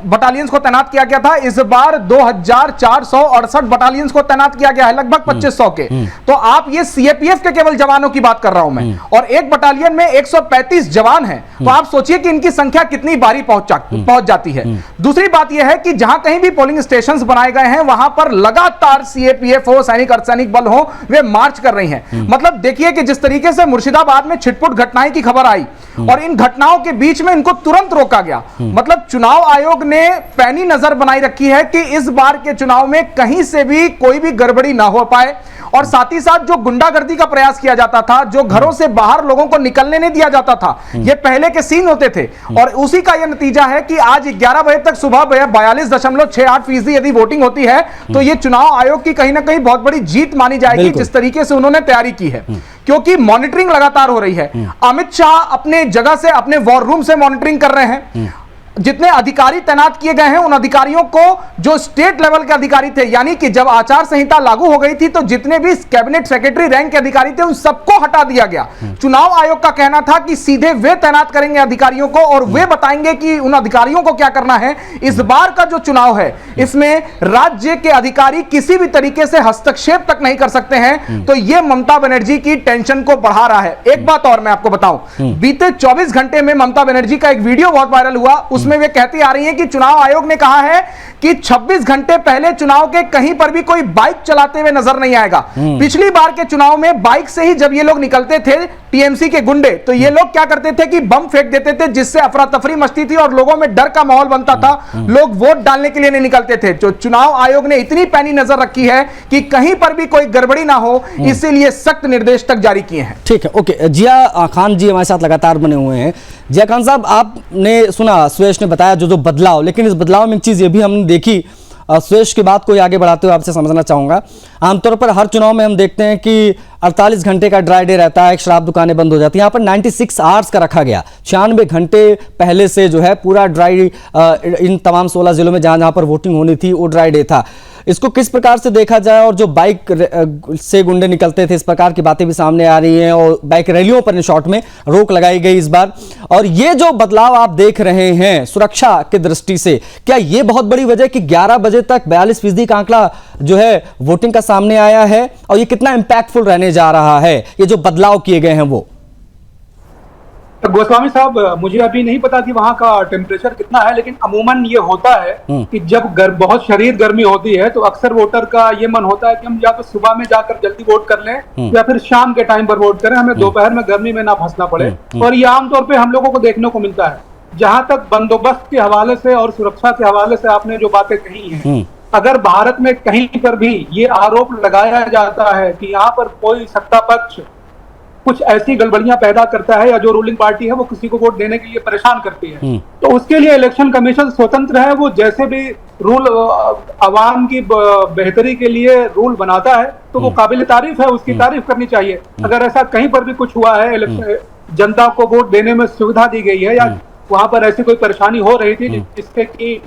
बटालियंस को तैनात किया गया था, इस बार 2468 बटालियंस को तैनात किया गया है, लगभग 2500 के। तो आप ये सीएपीएफ के केवल जवानों की बात कर रहा हूं मैं, और एक बटालियन बटालियन में 135 जवान हैं, तो आप सोचिए कि इनकी संख्या कितनी बारी पहुंच जाती है। दूसरी बात यह है कि जहां कहीं भी पोलिंग स्टेशंस बनाए गए हैं वहां पर लगातार सीएपीएफ हो, सैनिक अर्धसैनिक बल हो, वे मार्च कर रही हैं। मतलब देखिए कि जिस तरीके से मुर्शिदाबाद में छिटपुट घटनाएं की खबर आई और इन घटनाओं के बीच में इनको तुरंत रोका गया। मतलब चुनाव आयोग ने पैनी नजर बनाई रखी है कि इस बार के चुनाव में कहीं से भी कोई भी गड़बड़ी ना हो पाए, और साथ ही साथ जो गुंडागर्दी का प्रयास किया जाता था, जो घरों से बाहर लोगों को निकलने नहीं दिया जाता था, ये पहले के सीन होते थे। और उसी का यह नतीजा है कि आज 11 बजे तक सुबह 42.68% यदि वोटिंग होती है तो यह चुनाव आयोग की कहीं ना कहीं बहुत बड़ी जीत मानी जाएगी, जिस तरीके से उन्होंने तैयारी की है, क्योंकि मॉनिटरिंग लगातार हो रही है। अमित शाह अपने जगह से, अपने वॉर रूम से मॉनिटरिंग कर रहे हैं। जितने अधिकारी तैनात किए गए हैं उन अधिकारियों को, जो स्टेट लेवल के अधिकारी थे, यानी कि जब आचार संहिता लागू हो गई थी तो जितने भी कैबिनेट सेक्रेटरी रैंक के अधिकारी थे उन सबको हटा दिया गया। चुनाव आयोग का कहना था कि सीधे वे तैनात करेंगे अधिकारियों को और वे बताएंगे कि उन अधिकारियों को क्या करना है। इस बार का जो चुनाव है इसमें राज्य के अधिकारी किसी भी तरीके से हस्तक्षेप तक नहीं कर सकते हैं, तो यह ममता बनर्जी की टेंशन को बढ़ा रहा है। एक बात और मैं आपको बताऊं, बीते 24 घंटे में ममता बनर्जी का एक वीडियो बहुत वायरल हुआ, उसमें वे कहती आ रही हैं कि चुनाव आयोग ने कहा है कि 26 घंटे पहले चुनाव के कहीं पर भी कोई बाइक चलाते हुए नजर नहीं आएगा। पिछली बार के चुनाव में बाइक से ही जब ये लोग निकलते थे टीएमसी के गुंडे, तो ये लोग क्या करते थे कि बम फेंक देते थे, जिससे अफरा तफरी मचती थी और लोगों में डर का माहौल बनता था, लोग वोट डालने के लिए नहीं निकलते थे। तो चुनाव आयोग ने इतनी पैनी नजर रखी है कि कहीं पर भी कोई गड़बड़ी ना हो, इसीलिए सख्त निर्देश तक जारी किए हैं। ठीक है, ओके। जिया खान जी हमारे साथ लगातार बने हुए हैं। जिया खान साहब, आपने सुना सुरेश ने बताया जो बदलाव, लेकिन इस बदलाव में एक चीज ये भी हमने देखी, सुरेश की बात को आगे बढ़ाते हुए आपसे समझना चाहूंगा। आमतौर पर हर चुनाव में हम देखते हैं कि 48 घंटे का ड्राई डे रहता है, शराब दुकानें बंद हो जाती हैं। यहाँ पर 96 आवर्स का रखा गया, 96 घंटे पहले से जो है पूरा ड्राई, इन तमाम 16 जिलों में जहां जहां पर वोटिंग होनी थी वो ड्राई डे था। इसको किस प्रकार से देखा जाए, और जो बाइक से गुंडे निकलते थे, इस प्रकार की बातें भी सामने आ रही हैं, और बाइक रैलियों पर इन शॉर्ट में रोक लगाई गई इस बार। और ये जो बदलाव आप देख रहे हैं सुरक्षा की दृष्टि से, क्या ये बहुत बड़ी वजह कि 11 बजे तक 42% का आंकड़ा जो है वोटिंग का सामने आया है, और ये कितना इंपैक्टफुल रहने जा रहा है, ये जो बदलाव किए गए हैं वो? गोस्वामी साहब, मुझे अभी नहीं पता कि वहाँ का टेम्परेचर कितना है, लेकिन अमूमन ये होता है कि जब बहुत शरीर गर्मी होती है तो अक्सर वोटर का ये मन होता है कि हम या तो सुबह में जाकर जल्दी वोट कर लें या फिर शाम के टाइम पर वोट करें, हमें दोपहर में गर्मी में ना फंसना पड़े। और ये आमतौर पे हम लोगों को देखने को मिलता है। जहां तक बंदोबस्त के हवाले से और सुरक्षा के हवाले से आपने जो बातें कही हैं, अगर भारत में कहीं पर भी ये आरोप लगाया जाता है कि यहाँ पर कोई सत्ता पक्ष कुछ ऐसी गड़बड़ियां पैदा करता है या जो रूलिंग पार्टी है वो किसी को वोट देने के लिए परेशान करती है, तो उसके लिए इलेक्शन कमीशन स्वतंत्र है। वो जैसे भी रूल आवाम की बेहतरी के लिए रूल बनाता है तो वो काबिल तारीफ है, उसकी तारीफ करनी चाहिए। अगर ऐसा कहीं पर भी कुछ हुआ है, जनता को वोट देने में सुविधा दी गई है या वहां पर ऐसी कोई परेशानी हो रही थी जिससे कि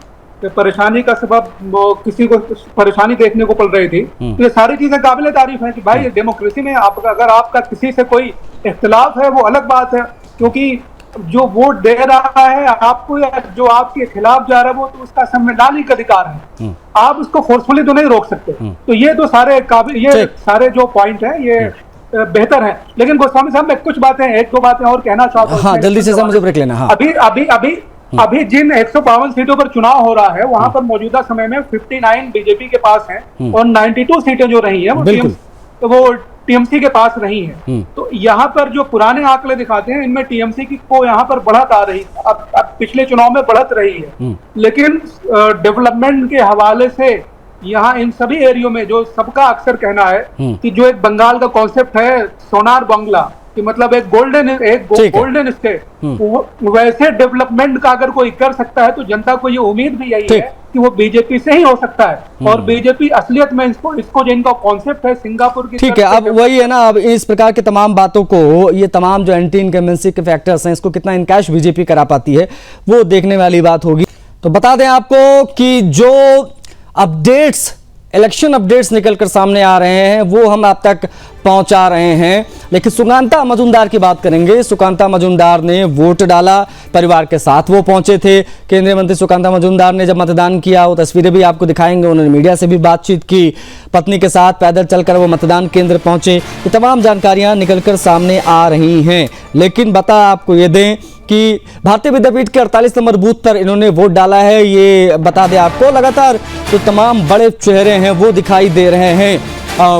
परेशानी का सबब किसी को परेशानी देखने को पड़ रही थी, तो ये सारी चीजें काबिल तारीफ है कि भाई डेमोक्रेसी में अगर आपका किसी से कोई इख्तिलाफ है वो अलग बात है, क्योंकि जो वोट दे रहा है आपको या जो आपके खिलाफ जा रहा है वो तो उसका संवैधानिक अधिकार है, आप उसको फोर्सफुली तो नहीं रोक सकते। तो ये तो सारे सारे जो पॉइंट है ये बेहतर है। लेकिन गोस्वामी साहब, मैं कुछ बातें, एक दो बातें और कहना चाहता हूँ। हाँ, जल्दी से मुझे ब्रेक लेना। हाँ। अभी जिन 152 सीटों पर चुनाव हो रहा है वहां पर मौजूदा समय में 59 बीजेपी के पास हैं और 92 सीटें जो रही हैं वो टीएमसी के पास रही हैं। तो यहाँ पर जो पुराने आंकड़े दिखाते हैं इनमें टीएमसी की को यहाँ पर बढ़त आ रही, अब पिछले चुनाव में बढ़त रही है, लेकिन डेवलपमेंट के हवाले से यहाँ इन सभी एरियो में जो सबका अक्सर कहना है कि जो एक बंगाल का कॉन्सेप्ट है सोनार बांग्ला, कि मतलब एक गोल्डन स्टेट, वैसे डेवलपमेंट का अगर कोई कर सकता है तो जनता को ये उम्मीद भी यही है कि वो बीजेपी से ही हो सकता है। और बीजेपी असलियत में इसको जिनका कॉन्सेप्ट है सिंगापुर की, ठीक है। अब वही है ना, अब इस प्रकार के तमाम बातों को, ये तमाम जो एंटी इनकम्बेंसी के फैक्टर्स हैं, इसको कितना इनकैश बीजेपी करा पाती है वो देखने वाली बात होगी। तो बता दें आपको कि जो अपडेट्स इलेक्शन अपडेट्स निकलकर सामने आ रहे हैं, वो हम आप तक पहुंचा रहे हैं। लेकिन सुकांता मजूमदार की बात करेंगे। सुकांता मजूमदार ने वोट डाला, परिवार के साथ वो पहुंचे थे। केंद्रीय मंत्री सुकांता मजूमदार ने जब मतदान किया, वो तस्वीरें भी आपको दिखाएंगे। उन्होंने मीडिया से भी बातचीत की, पत्नी के साथ पैदल चलकर वो मतदान केंद्र पहुंचे। ये तमाम जानकारियां निकलकर सामने आ रही हैं। लेकिन बता आपको ये दें कि भारतीय विद्यापीठ के 48 नंबर बूथ पर इन्होंने वोट डाला है। ये बता दें आपको, लगातार जो तमाम बड़े चेहरे हैं वो दिखाई दे रहे हैं।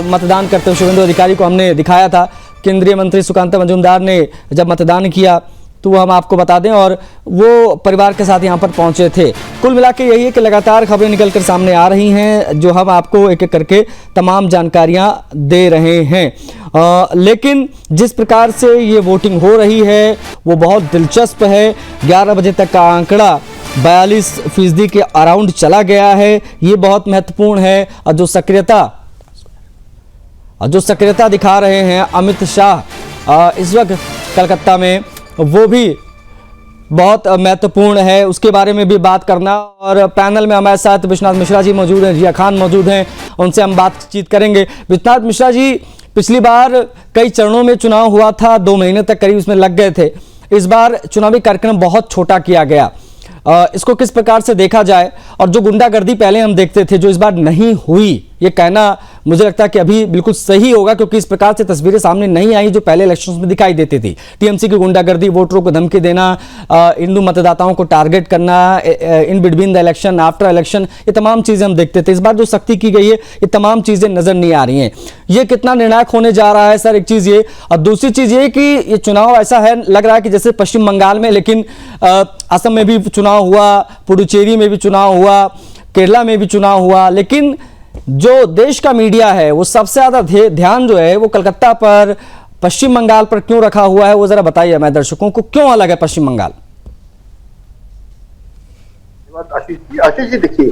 मतदान करते हुए शुभेंदु अधिकारी को हमने दिखाया था। केंद्रीय मंत्री सुकांता मजूमदार ने जब मतदान किया तो हम आपको बता दें, और वो परिवार के साथ यहाँ पर पहुँचे थे। कुल मिला के यही है कि लगातार खबरें निकलकर सामने आ रही हैं, जो हम आपको एक एक करके तमाम जानकारियाँ दे रहे हैं। लेकिन जिस प्रकार से ये वोटिंग हो रही है वो बहुत दिलचस्प है। 11 बजे तक का आंकड़ा 42% के अराउंड चला गया है। ये बहुत महत्वपूर्ण है। और जो सक्रियता दिखा रहे हैं अमित शाह इस वक्त कलकत्ता में, वो भी बहुत महत्वपूर्ण है। उसके बारे में भी बात करना। और पैनल में हमारे साथ विश्वनाथ मिश्रा जी मौजूद हैं, जिया खान मौजूद हैं, उनसे हम बातचीत करेंगे। विश्वनाथ मिश्रा जी, पिछली बार कई चरणों में चुनाव हुआ था, 2 महीने तक करीब इसमें लग गए थे। इस बार चुनावी कार्यक्रम बहुत छोटा किया गया। इसको किस प्रकार से देखा जाए? और जो गुंडागर्दी पहले हम देखते थे, जो इस बार नहीं हुई, ये कहना मुझे लगता है कि अभी बिल्कुल सही होगा, क्योंकि इस प्रकार से तस्वीरें सामने नहीं आई जो पहले इलेक्शंस में दिखाई देती थी। टीएमसी की गुंडागर्दी, वोटरों को धमकी देना, हिंदू मतदाताओं को टारगेट करना, in between the election, after election, ये तमाम चीजें हम देखते थे। इस बार जो सख्ती की गई है, ये तमाम चीजें नजर नहीं आ रही हैं। ये कितना निर्णायक होने जा रहा है सर? एक चीज ये, और दूसरी चीज ये कि ये चुनाव ऐसा है, लग रहा है कि जैसे पश्चिम बंगाल में, लेकिन असम में भी चुनाव हुआ, पुडुचेरी में भी चुनाव हुआ, केरला में भी चुनाव हुआ, लेकिन जो देश का मीडिया है वो सबसे ज्यादा ध्यान जो है वो कलकत्ता पर, पश्चिम बंगाल पर क्यों रखा हुआ है? वो जरा बताइए हमारे दर्शकों को, क्यों अलग है पश्चिम बंगाल? आशीष जी, देखिए,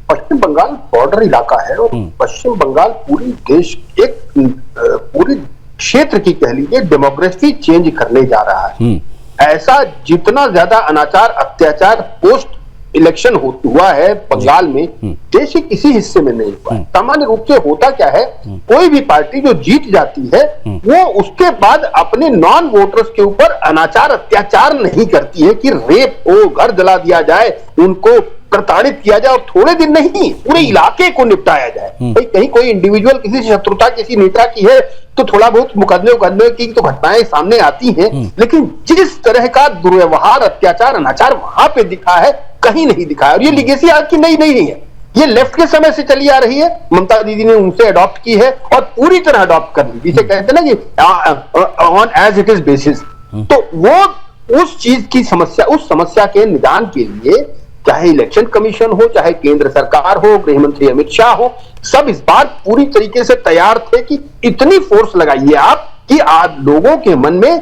पश्चिम बंगाल बॉर्डर इलाका है और पश्चिम बंगाल पूरी देश एक पूरी क्षेत्र की कह लीजिए डेमोग्राफी चेंज करने जा रहा है। ऐसा जितना ज्यादा अनाचार अत्याचार पोस्ट इलेक्शन हुआ है बंगाल में, देश के किसी हिस्से में नहीं हुआ। सामान्य रूप से होता क्या है, कोई भी पार्टी जो जीत जाती है वो उसके बाद अपने नॉन वोटर्स के ऊपर अनाचार अत्याचार नहीं करती है कि रेप हो, घर जला दिया जाए, उनको प्रताड़ित किया जाए, और थोड़े दिन नहीं पूरे इलाके को निपटाया जाए। भाई कहीं कोई इंडिविजुअल किसी शत्रुता किसी नेता की है तो थोड़ा बहुत मुकदमे की तो घटनाएं सामने आती हैं, लेकिन जिस तरह का दुर्व्यवहार अत्याचार अनाचार वहां पे दिखा है कहीं नहीं दिखा है। और ये लिगेसी आज की नई नहीं है, ये लेफ्ट के समय से चली आ रही है। ममता दीदी ने उनसे अडॉप्ट की है और पूरी तरह अडॉप्ट कर ली, जिसे कहते हैं ना कि on as it is basis. तो वो उस चीज की समस्या, उस समस्या के निदान के लिए चाहे इलेक्शन कमीशन हो, चाहे केंद्र सरकार हो, गृह मंत्री अमित शाह हो, सब इस बार पूरी तरीके से तैयार थे कि इतनी फोर्स लगाइए आप कि आज लोगों के मन में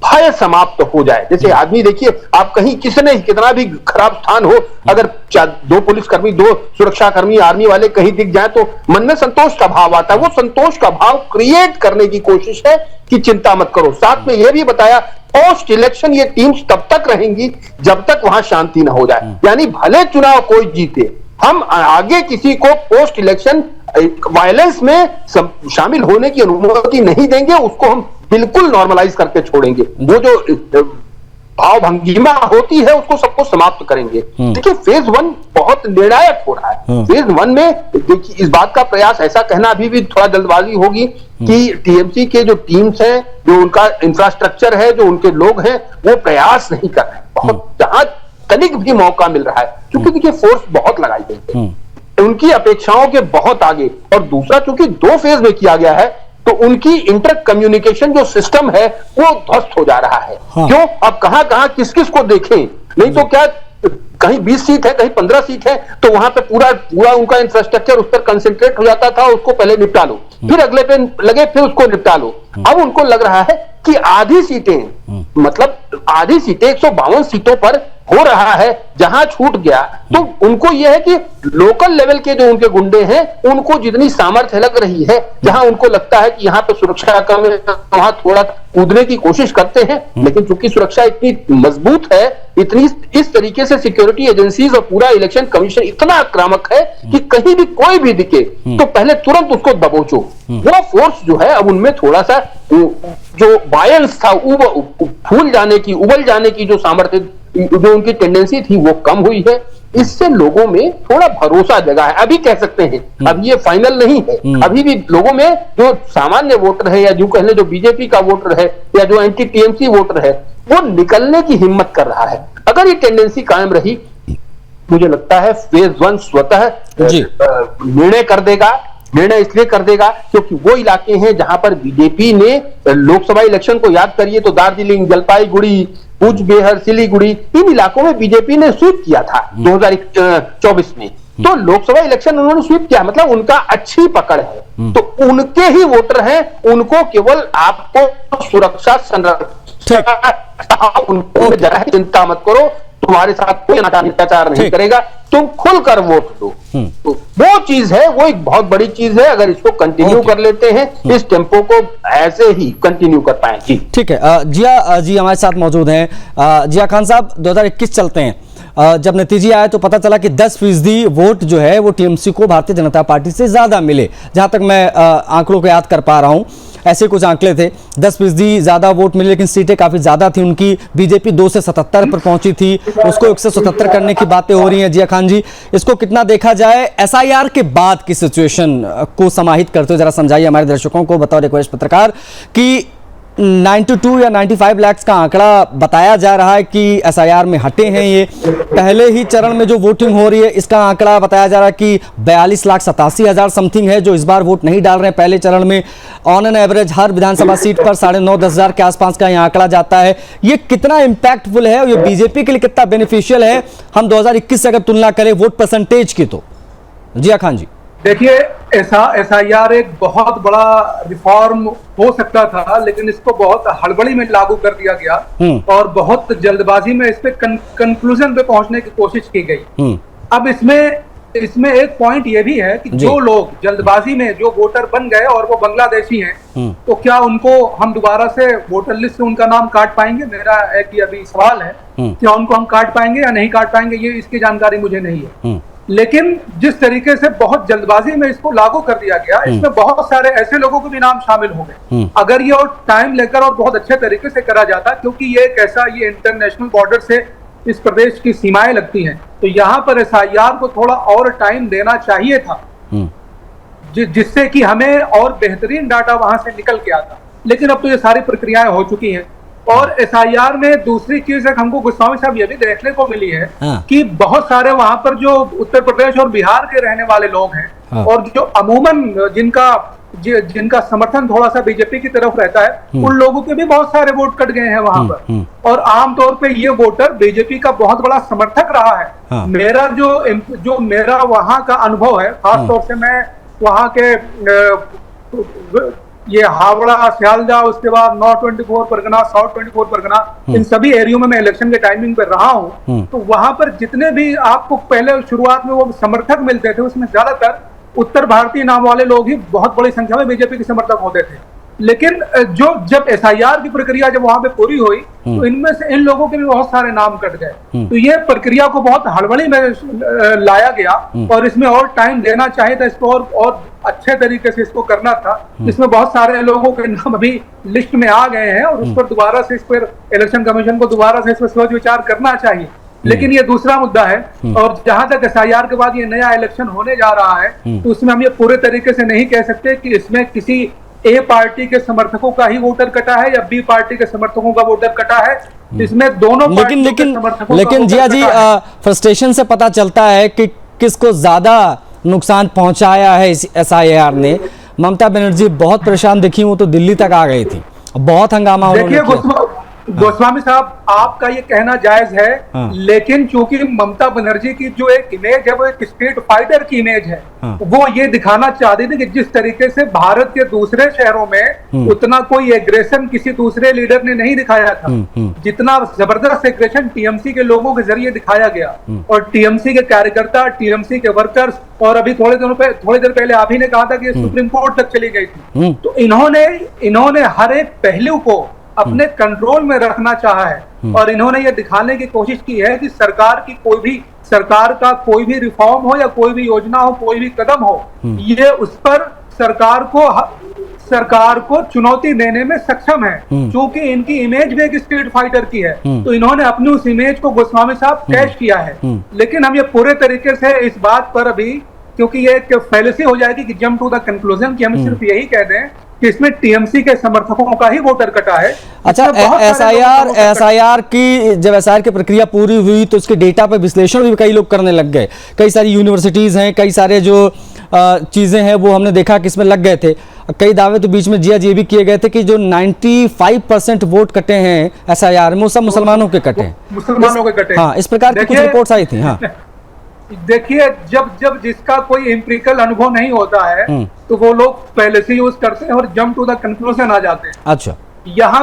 भय समाप्त हो जाए। जैसे आदमी देखिए, आप कहीं किसने कितना भी खराब स्थान हो, अगर 2 पुलिसकर्मी 2 सुरक्षाकर्मी आर्मी वाले कहीं दिख जाए तो मन में संतोष का भाव आता है। वो संतोष का भाव क्रिएट करने की कोशिश है कि चिंता मत करो। साथ में यह भी बताया पोस्ट इलेक्शन ये टीम्स तब तक रहेंगी जब तक वहां शांति ना हो जाए। यानी भले चुनाव कोई जीते, हम आगे किसी को पोस्ट इलेक्शन वायलेंस में शामिल होने की अनुमति नहीं देंगे, उसको हम बिल्कुल नॉर्मलाइज करके छोड़ेंगे। वो जो भाव भंगिमा होती है उसको सबको समाप्त करेंगे। देखिए फेज 1 बहुत निर्णायक हो रहा है। फेज 1 में देखिए इस बात का प्रयास, ऐसा कहना अभी भी थोड़ा जल्दबाजी होगी कि टीएमसी के जो टीम्स हैं, जो उनका इंफ्रास्ट्रक्चर है, जो उनके लोग हैं, वो प्रयास नहीं कर रहे हैं। बहुत जहां तनिक भी मौका मिल रहा है, क्योंकि देखिए फोर्स बहुत लगाई गई है, उनकी अपेक्षाओं के बहुत आगे। और दूसरा, चूंकि 2 फेज में किया गया है तो उनकी इंटर कम्युनिकेशन जो सिस्टम है वो ध्वस्त हो जा रहा है। क्यों? अब कहां कहां किस किस को देखें, नहीं तो क्या कहीं 20 सीट है, कहीं 15 सीट है, तो वहां पे पूरा उनका इंफ्रास्ट्रक्चर उस पर कंसंट्रेट हो जाता था, उसको पहले निपटा लो, फिर अगले पे लगे, फिर उसको निपटा लो। अब उनको लग रहा है कि आधी सीटें, मतलब आधी सीटें 152 सीटों पर हो रहा है, जहां छूट गया तो उनको यह है कि लोकल लेवल के जो उनके गुंडे हैं उनको जितनी सामर्थ्य लग रही है, जहां उनको लगता है कि यहाँ पे सुरक्षा कम है, वहां थोड़ा कूदने की कोशिश करते हैं। लेकिन चूंकि सुरक्षा इतनी मजबूत है, इतनी इस तरीके से सिक्योरिटी एजेंसीज और पूरा इलेक्शन कमीशन इतना आक्रामक है कि कहीं भी कोई भी दिखे तो पहले तुरंत उसको दबोचो। वो फोर्स जो है अब उनमें थोड़ा सा जो बायंस था, फूल जाने की, उबल जाने की जो सामर्थ्य, जो उनकी टेंडेंसी थी वो कम हुई है। इससे लोगों में थोड़ा भरोसा जगा है, अभी कह सकते हैं, अब ये फाइनल नहीं है। अभी भी लोगों में जो सामान्य वोटर है या जो कहले जो बीजेपी का वोटर है या जो एंटी टीएमसी वोटर है वो निकलने की हिम्मत कर रहा है। अगर ये टेंडेंसी कायम रही, मुझे लगता है फेज 1 स्वतः निर्णय कर देगा। निर्णय इसलिए कर देगा क्योंकि वो इलाके हैं जहां पर बीजेपी ने लोकसभा इलेक्शन को याद करिए तो दार्जिलिंग, जलपाईगुड़ी, कूच बिहार, सिलीगुड़ी, इन इलाकों में बीजेपी ने स्वीप किया था 2024 में। तो लोकसभा इलेक्शन उन्होंने स्वीप किया, मतलब उनका अच्छी पकड़ है। तो उनके ही वोटर हैं, उनको केवल आपको सुरक्षा संरक्षण, उनको जरा चिंता मत करो, तुम्हारे साथ कोई अत्याचार नहीं करेगा, तुम खुलकर वोट दो। तो वो चीज है, वो एक बहुत बड़ी चीज है। अगर इसको कंटिन्यू कर लेते हैं, इस टेम्पो को ऐसे ही कंटिन्यू कर पाए। जी ठीक है। जिया जी हमारे साथ मौजूद हैं। जिया खान साहब, 2021 चलते हैं, जब नतीजे आए तो पता चला कि 10% वोट जो है वो टीएमसी को भारतीय जनता पार्टी से ज्यादा मिले। जहां तक मैं आंकड़ों को याद कर पा रहा हूं, ऐसे कुछ आंकड़े थे, 10% ज्यादा वोट मिले, लेकिन सीटें काफी ज्यादा थी उनकी। बीजेपी 2 से 77 पर पहुंची थी, उसको 177 करने की बातें हो रही हैं। जिया खान जी, इसको कितना देखा जाए एसआईआर के बाद की सिचुएशन को समाहित करते हुए जरा समझाइए हमारे दर्शकों को बतौर एक वरिष्ठ पत्रकार कि 92 या 95 लाख का आंकड़ा बताया जा रहा है कि एसआईआर में हटे हैं। ये पहले ही चरण में जो वोटिंग हो रही है इसका आंकड़ा बताया जा रहा है कि 42,87,000 समथिंग है जो इस बार वोट नहीं डाल रहे हैं पहले चरण में। On an average her Vidhan Sabha seat पर 9,500-10,000 के आसपास का यह आंकड़ा जाता है। ये कितना इंपैक्टफुल है और ये बीजेपी के लिए कितना बेनिफिशियल है, हम 2021 से अगर तुलना करें वोट परसेंटेज की तो? जिया खान जी, देखिए, एसआईआर एक बहुत बड़ा रिफॉर्म हो सकता था, लेकिन इसको बहुत हड़बड़ी में लागू कर दिया गया और बहुत जल्दबाजी में इस पे कंक्लूजन पे पहुंचने की कोशिश की गई। अब इसमें एक पॉइंट ये भी है कि जो लोग जल्दबाजी में जो वोटर बन गए और वो बांग्लादेशी हैं, तो क्या उनको हम दोबारा से वोटर लिस्ट से उनका नाम काट पाएंगे? मेरा एक ये अभी सवाल है, क्या उनको हम काट पाएंगे या नहीं काट पाएंगे, ये इसकी जानकारी मुझे नहीं है। लेकिन जिस तरीके से बहुत जल्दबाजी में इसको लागू कर दिया गया, इसमें बहुत सारे ऐसे लोगों के भी नाम शामिल हो गए। अगर ये और टाइम लेकर और बहुत अच्छे तरीके से करा जाता, क्योंकि ये कैसा, ये इंटरनेशनल बॉर्डर से इस प्रदेश की सीमाएं लगती हैं, तो यहाँ पर एसआईआर को थोड़ा और टाइम देना चाहिए था, जिससे कि हमें और बेहतरीन डाटा वहां से निकल के आता। लेकिन अब तो ये सारी प्रक्रियाएं हो चुकी हैं। और एसआईआर में दूसरी चीज एक हमको गोस्वामी साहब ये भी देखने को मिली है कि बहुत सारे वहां पर जो उत्तर प्रदेश और बिहार के रहने वाले लोग हैं और जो अमूमन जिनका समर्थन थोड़ा सा बीजेपी की तरफ रहता है, उन लोगों के भी बहुत सारे वोट कट गए हैं वहां पर। और आमतौर पे ये वोटर बीजेपी का बहुत बड़ा समर्थक रहा है। मेरा जो मेरा वहां का अनुभव है, खासतौर से मैं वहां के ये हावड़ा, सियालदह, उसके बाद नॉर्थ 24 परगना, साउथ 24 परगना, इन सभी एरियो में मैं इलेक्शन के टाइमिंग पर रहा हूं। तो वहां पर जितने भी आपको पहले शुरुआत में वो समर्थक मिलते थे, उसमें ज्यादातर उत्तर भारतीय नाम वाले लोग ही बहुत बड़ी संख्या में बीजेपी के समर्थक होते थे। लेकिन जब एसआईआर की प्रक्रिया जब वहां पे पूरी हुई, तो इनमें से इन लोगों के भी बहुत सारे नाम कट गए। तो ये प्रक्रिया को बहुत हड़बड़ी में लाया गया और इसमें और टाइम देना चाहिए था, इसको और अच्छे तरीके से इसको करना था। इसमें बहुत सारे लोगों के नाम अभी लिस्ट में आ गए हैं और उस पर दोबारा से इस पर इलेक्शन कमीशन को दोबारा से इस पर सोच विचार करना चाहिए। लेकिन ये दूसरा मुद्दा है। और जहां तक एसआईआर के बाद ये नया इलेक्शन होने जा रहा है, तो उसमें हम ये पूरे तरीके से नहीं कह सकते कि इसमें किसी ए पार्टी के समर्थकों का ही वोटर कटा है या बी पार्टी के समर्थकों का वोटर कटा है। इसमें दोनों लेकिन जिया जी, फ्रस्ट्रेशन से पता चलता है कि किसको ज्यादा नुकसान पहुंचाया है इस एसआईआर ने। ममता बनर्जी बहुत परेशान दिखी, वो तो दिल्ली तक आ गई थी, बहुत हंगामा उन्होंने किया। गोस्वामी साहब, आपका ये कहना जायज है, हाँ। लेकिन चूंकि ममता बनर्जी की जो एक इमेज है वो एक स्ट्रीट फाइटर की इमेज है, हाँ। वो ये दिखाना चाहती थी कि जिस तरीके से भारत के दूसरे शहरों में उतना कोई एग्रेशन किसी दूसरे लीडर ने नहीं दिखाया था, जितना जबरदस्त एग्रेशन टीएमसी के लोगों के जरिए दिखाया गया। और टीएमसी के कार्यकर्ता, टीएमसी के वर्कर्स, और अभी थोड़ी देर पहले आप ही ने कहा था कि सुप्रीम कोर्ट तक चली गई थी। तो इन्होंने हर एक पहलू को अपने कंट्रोल में रखना चाहा है, और इन्होंने ये दिखाने की कोशिश की है कि सरकार का कोई भी रिफॉर्म हो या कोई भी योजना हो, कोई भी कदम हो, ये उस पर सरकार को चुनौती देने में सक्षम है, क्योंकि इनकी इमेज भी एक स्ट्रीट फाइटर की है। तो इन्होंने अपनी उस इमेज को गोस्वामी साहब कैश किया है। लेकिन हम ये पूरे तरीके से इस बात पर अभी, क्योंकि ये एक फैलेसी हो जाएगी कि जंप टू द कंक्लूजन कि हम सिर्फ यही कह दें कि इसमें टीएमसी के समर्थकों का ही वोटर कटा है। अच्छा, एसआईआर की जब एसआईआर की प्रक्रिया पूरी हुई तो उसके डेटा पे विश्लेषण भी कई लोग करने लग गए। कई सारी यूनिवर्सिटीज हैं, कई सारे जो चीजें हैं वो हमने देखा कि इसमें लग गए थे। कई दावे तो बीच में ये भी किए गए थे कि जो 95% वोट कटे हैं एसआईआर में वो सब मुसलमानों के कटे हैं, मुसलमानों के कटे। हाँ, इस प्रकार की कुछ रिपोर्ट्स आई थी। हाँ, देखिए, जब जिसका कोई एम्पिरिकल अनुभव नहीं होता है तो वो लोग पहले से यूज करते हैं और जंप टू द कंक्लूजन आ जाते हैं। अच्छा, यहाँ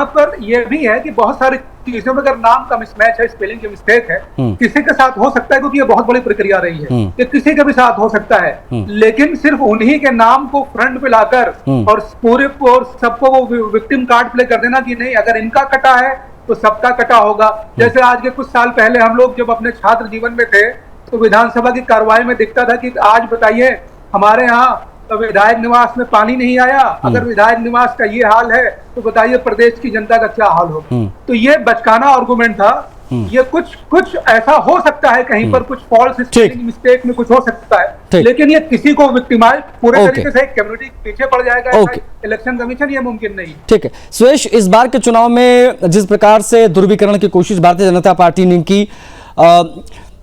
पर यह भी है कि बहुत सारी चीजों में अगर नाम का मिसमैच है, स्पेलिंग की मिस्टेक है, किसी के साथ हो सकता है, क्योंकि ये बहुत बड़ी प्रक्रिया रही है, कि किसी के भी साथ हो सकता है। लेकिन सिर्फ उन्हीं के नाम को फ्रंट पे लाकर और सबको वो विक्टिम कार्ड प्ले कर देना कि नहीं, अगर इनका कटा है तो सबका कटा होगा। जैसे आज के कुछ साल पहले हम लोग जब अपने छात्र जीवन में थे तो विधानसभा की कार्रवाई में दिखता था कि आज बताइए हमारे यहाँ विधायक निवास में पानी नहीं आया, अगर विधायक निवास का ये हाल है तो बताइए प्रदेश की जनता का क्या हाल होगा। तो ये बचकाना आर्गुमेंट था। ये कुछ ऐसा हो सकता है, कहीं पर कुछ फॉल्स मिस्टेक में कुछ हो सकता है, लेकिन ये किसी को विक्टिमाइज पूरे तरीके से कम्युनिटी पीछे पड़ जाएगा। इलेक्शन कमीशन ये मुमकिन नहीं। ठीक है सुरेश, इस बार के चुनाव में जिस प्रकार से ध्रुवीकरण की कोशिश भारतीय जनता पार्टी ने की,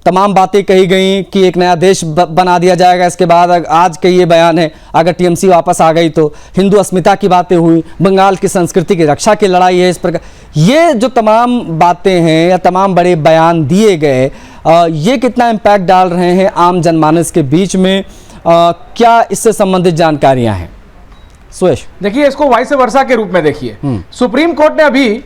तमाम बातें कही गई कि एक नया देश बना दिया जाएगा। इसके बाद आज के ये बयान है, अगर टीएमसी वापस आ गई तो हिंदू अस्मिता की बातें हुई, बंगाल की संस्कृति की रक्षा की लड़ाई है। इस प्रकार ये जो तमाम बातें हैं या तमाम बड़े बयान दिए गए, ये कितना इम्पैक्ट डाल रहे हैं आम जनमानस के बीच में? क्या इससे संबंधित जानकारियां हैं सुरेश? देखिए, इसको वाइस वर्सा के रूप में देखिए। सुप्रीम कोर्ट ने अभी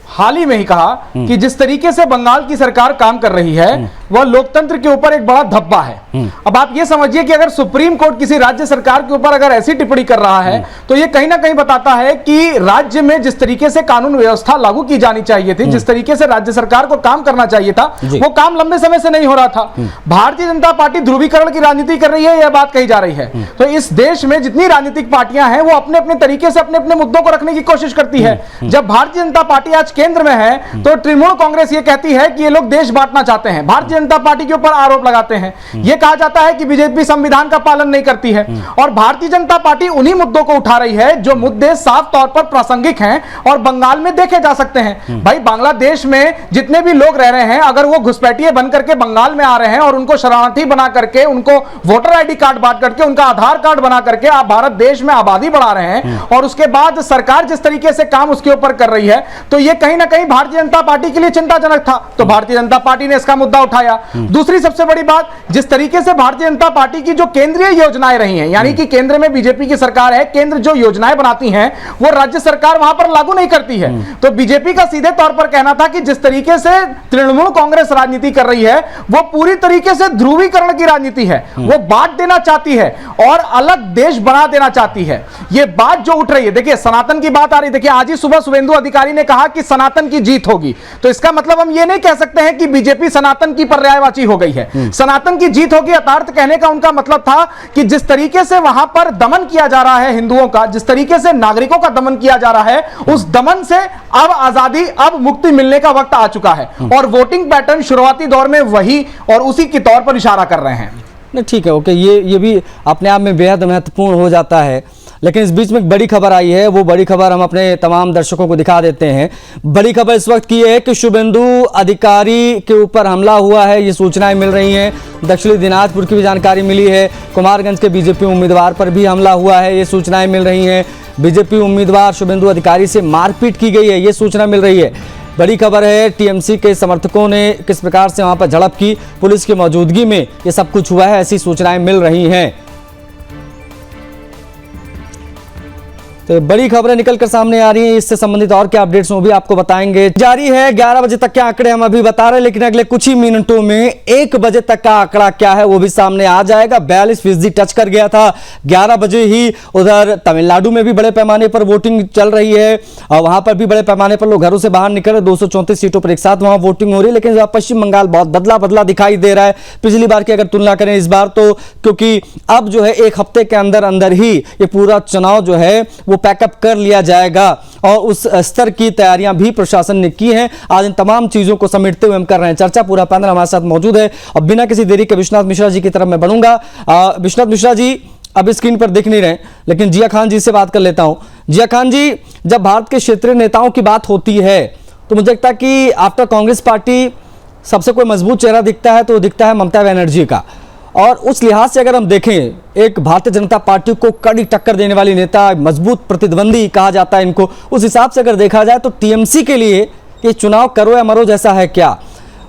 हाल ही में ही कहा कि जिस तरीके से बंगाल की सरकार काम कर रही है वह लोकतंत्र के ऊपर एक बड़ा धब्बा है। अब आप ये समझिए कि अगर सुप्रीम कोर्ट किसी राज्य सरकार के ऊपर अगर ऐसी टिप्पणी कर रहा है तो ये कहीं ना कहीं बताता है कि राज्य में जिस तरीके से कानून व्यवस्था लागू की जानी चाहिए थी, जिस तरीके से राज्य सरकार को काम करना चाहिए था, वो काम लंबे समय से नहीं हो रहा था। भारतीय जनता पार्टी ध्रुवीकरण की राजनीति कर रही है, यह बात कही जा रही है। तो इस देश में जितनी राजनीतिक पार्टियां हैं वो अपने अपने तरीके से अपने अपने मुद्दों को रखने की कोशिश करती है। जब भारतीय जनता पार्टी आज केंद्र में है तो तृणमूल कांग्रेस ये कहती है कि ये लोग देश बांटना चाहते हैं, भारतीय जनता पार्टी के ऊपर आरोप लगाते हैं। ये कहा जाता है कि बीजेपी संविधान का पालन नहीं करती है, और भारतीय जनता पार्टी उन्हीं मुद्दों को उठा रही है जो मुद्दे साफ तौर पर प्रासंगिक हैं और बंगाल में देखे जा सकते हैं। भाई, बांग्लादेश में जितने भी लोग रह रहे हैं, अगर वो घुसपैठिए बन करके बंगाल में आ रहे हैं और उनको शरणार्थी बना करके, उनको वोटर आईडी कार्ड बांट करके, उनका आधार कार्ड बना करके आप भारत देश में आबादी बढ़ा रहे हैं, और उसके बाद सरकार जिस तरीके से काम उसके ऊपर कर रही है, तो ये कहीं ना कहीं भारतीय जनता पार्टी के लिए चिंताजनक था। तो भारतीय जनता पार्टी ने इसका मुद्दा उठाया। दूसरी सबसे बड़ी बात, जिस तरीके से भारतीय जनता पार्टी की जो केंद्रीय योजनाएं रही हैं, यानी कि केंद्र में बीजेपी की सरकार है, केंद्र जो योजनाएं बनाती हैं वो राज्य सरकार वहां पर लागू नहीं करती है। तो बीजेपी का सीधे तौर पर कहना था कि जिस तरीके से तृणमूल कांग्रेस राजनीति कर रही है वो पूरी तरीके से ध्रुवीकरण की राजनीति है, वो बांट देना चाहती है और अलग देश बना देना चाहती है। ये बात जो उठ रही है, देखिए सनातन की बात आ रही, देखिए आज ही सुबह शुभेंदु अधिकारी ने कहा कि सनातन की जीत होगी, तो इसका मतलब हम ये नहीं कह सकते हैं कि बीजेपी सनातन की पर्यायवाची हो गई है। सनातन की जीत होगी अर्थात कहने का उनका मतलब था कि जिस तरीके से वहां पर दमन किया जा रहा है हिंदुओं का, जिस तरीके से नागरिकों का दमन किया जा रहा है, उस दमन से अब आजादी, अब मुक्ति मिलने का वक्त आ चुका है, और वोटिंग पैटर्न शुरुआती दौर में वही और उसी के तौर पर इशारा कर रहे हैं। नहीं, ठीक है, ओके, ये भी अपने आप में बेहद महत्वपूर्ण हो जाता है। लेकिन इस बीच में एक बड़ी खबर आई है, वो बड़ी खबर हम अपने तमाम दर्शकों को दिखा देते हैं। बड़ी खबर इस वक्त की है कि शुभेंदु अधिकारी के ऊपर हमला हुआ है, ये सूचनाएं मिल रही हैं। दक्षिणी दिनाजपुर की भी जानकारी मिली है, कुमारगंज के बीजेपी उम्मीदवार पर भी हमला हुआ है, ये सूचनाएं मिल रही हैं। बीजेपी उम्मीदवार शुभेंदु अधिकारी से मारपीट की गई है, ये सूचना मिल रही है। बड़ी खबर है, टीएमसी के समर्थकों ने किस प्रकार से वहां पर झड़प की, पुलिस की मौजूदगी में ये सब कुछ हुआ है, ऐसी सूचनाएं मिल रही हैं। तो बड़ी खबरें निकलकर सामने आ रही हैं, इससे संबंधित और क्या अपडेट्स वो भी आपको बताएंगे। जारी है 11 बजे तक के आंकड़े हम अभी बता रहे हैं, लेकिन अगले कुछ ही मिनटों में 1 बजे तक का आंकड़ा क्या है वो भी सामने आ जाएगा। 42% टच कर गया था 11 बजे ही। उधर तमिलनाडु में भी बड़े पैमाने पर वोटिंग चल रही है और वहां पर भी बड़े पैमाने पर लोग घरों से बाहर निकल रहे, 234 सीटों पर एक साथ वहां वोटिंग हो रही है। लेकिन पश्चिम बंगाल बहुत बदला दिखाई दे रहा है पिछली बार की अगर तुलना करें इस बार, तो क्योंकि अब जो है 1 हफ्ते के अंदर ही ये पूरा चुनाव जो है वो पैकअप कर लिया जाएगा और उस स्तर की तैयारियां भी प्रशासन ने की हैं। आज इन तमाम चीजों को समेटते हुए हम कर रहे हैं चर्चा। पूरा पैनल हमारे साथ मौजूद है और बिना किसी देरी के विश्वनाथ मिश्रा जी की तरफ मैं बढ़ूंगा। विश्वनाथ मिश्रा जी अब स्क्रीन पर दिख नहीं रहे, लेकिन जिया खान जी से बात कर लेता हूं। जिया खान जी, जब भारत के क्षेत्रीय नेताओं की बात होती है तो मुझे लगता है कि आफ्टर कांग्रेस पार्टी सबसे कोई मजबूत चेहरा दिखता है तो दिखता है ममता बनर्जी का। और उस लिहाज से अगर हम देखें, एक भारतीय जनता पार्टी को कड़ी टक्कर देने वाली नेता, मजबूत प्रतिद्वंदी कहा जाता है इनको, उस हिसाब से अगर देखा जाए तो टीएमसी के लिए ये चुनाव करो या मरो जैसा है क्या?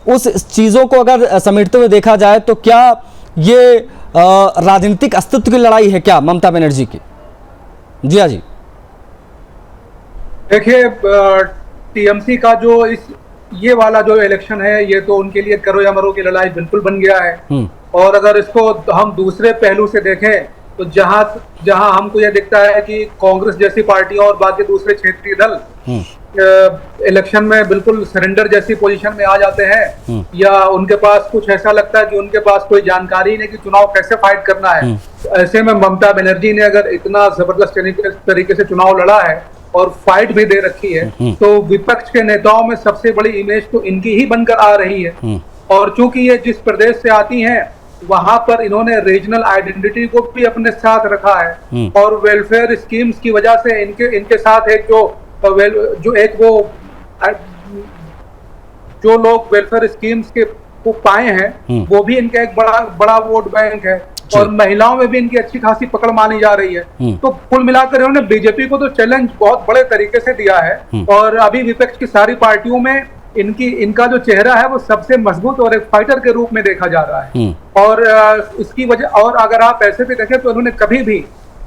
उस चीजों को अगर समेटते हुए देखा जाए तो क्या ये राजनीतिक अस्तित्व की लड़ाई है क्या ममता बनर्जी की? जी जी देखिए, टीएमसी का जो ये वाला जो इलेक्शन है, ये तो उनके लिए करो या मरो की लड़ाई बिल्कुल बन गया है। और अगर इसको हम दूसरे पहलू से देखें तो जहां हमको यह दिखता है कि कांग्रेस जैसी पार्टी और बाकी दूसरे क्षेत्रीय दल इलेक्शन में बिल्कुल सरेंडर जैसी पोजीशन में आ जाते हैं, या उनके पास कुछ ऐसा लगता है कि उनके पास कोई जानकारी नहीं कि चुनाव कैसे फाइट करना है। ऐसे में ममता बनर्जी ने अगर इतना जबरदस्त तरीके से चुनाव लड़ा है और फाइट भी दे रखी है, तो विपक्ष के नेताओं में सबसे बड़ी इमेज तो इनकी ही बनकर आ रही है। और चूंकि ये जिस प्रदेश से आती हैं, वहां पर इन्होंने रीजनल आइडेंटिटी को भी अपने साथ रखा है और वेलफेयर स्कीम्स की वजह से इनके साथ एक जो लोग वेलफेयर स्कीम्स के को पाए हैं, वो भी इनका एक बड़ा वोट बैंक है। और महिलाओं में भी इनकी अच्छी खासी पकड़ मानी जा रही है। तो कुल मिलाकर इन्होंने बीजेपी को तो चैलेंज बहुत बड़े तरीके से दिया है और अभी विपक्ष की सारी पार्टियों में इनका जो चेहरा है वो सबसे मजबूत और एक फाइटर के रूप में देखा जा रहा है। और इसकी वजह, और अगर आप ऐसे भी देखें तो इन्होंने कभी भी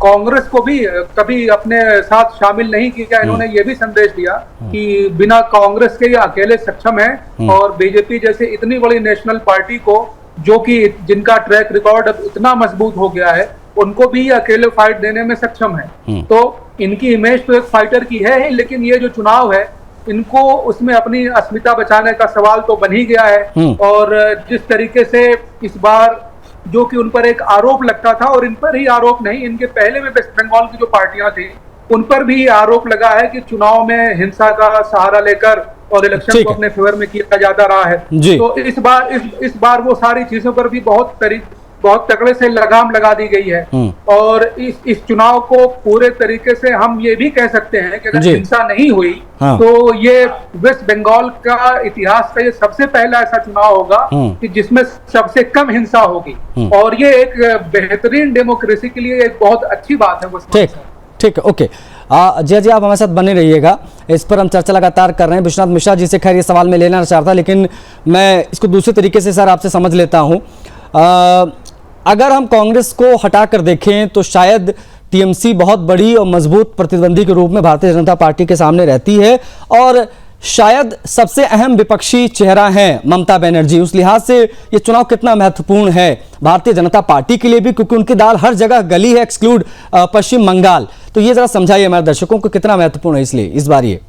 कांग्रेस को भी कभी अपने साथ शामिल नहीं किया। इन्होंने ये भी संदेश दिया कि बिना कांग्रेस के ये अकेले सक्षम है और बीजेपी जैसे इतनी बड़ी नेशनल पार्टी को, जो कि जिनका ट्रैक रिकॉर्ड अब इतना मजबूत हो गया है, उनको भी अकेले फाइट देने में सक्षम है। तो इनकी इमेज तो एक फाइटर की है ही, लेकिन ये जो चुनाव है इनको उसमें अपनी अस्मिता बचाने का सवाल तो बन ही गया है। और जिस तरीके से इस बार जो कि उन पर एक आरोप लगता था, और इन पर ही आरोप नहीं, इनके पहले में वेस्ट बंगाल की जो पार्टियां थी उन पर भी आरोप लगा है कि चुनाव में हिंसा का सहारा लेकर और इलेक्शन को अपने फेवर में किया जाता रहा है। तो इस बार वो सारी चीजों पर भी बहुत तगड़े से लगाम लगा दी गई है। और इस चुनाव को पूरे तरीके से हम ये भी कह सकते हैं कि अगर हिंसा नहीं हुई तो ये वेस्ट बंगाल का इतिहास का ये सबसे पहला ऐसा चुनाव होगा कि जिसमें सबसे कम हिंसा होगी। और ये एक बेहतरीन डेमोक्रेसी के लिए एक बहुत अच्छी बात है। ठीक, ओके। जय जी, आप हमारे साथ बने रहिएगा, इस पर हम चर्चा लगातार कर रहे हैं। विश्वनाथ मिश्रा जी से खैर ये सवाल मैं लेना चाहता, लेकिन मैं इसको दूसरे तरीके से सर आपसे समझ लेता हूँ। अगर हम कांग्रेस को हटाकर देखें तो शायद टीएमसी बहुत बड़ी और मजबूत प्रतिद्वंदी के रूप में भारतीय जनता पार्टी के सामने रहती है और शायद सबसे अहम विपक्षी चेहरा है ममता बनर्जी। उस लिहाज से ये चुनाव कितना महत्वपूर्ण है भारतीय जनता पार्टी के लिए भी, क्योंकि उनकी दाल हर जगह गली है एक्सक्लूड पश्चिम बंगाल। तो ये जरा समझाइए हमारे दर्शकों को कितना महत्वपूर्ण है इसलिए इस बार ये।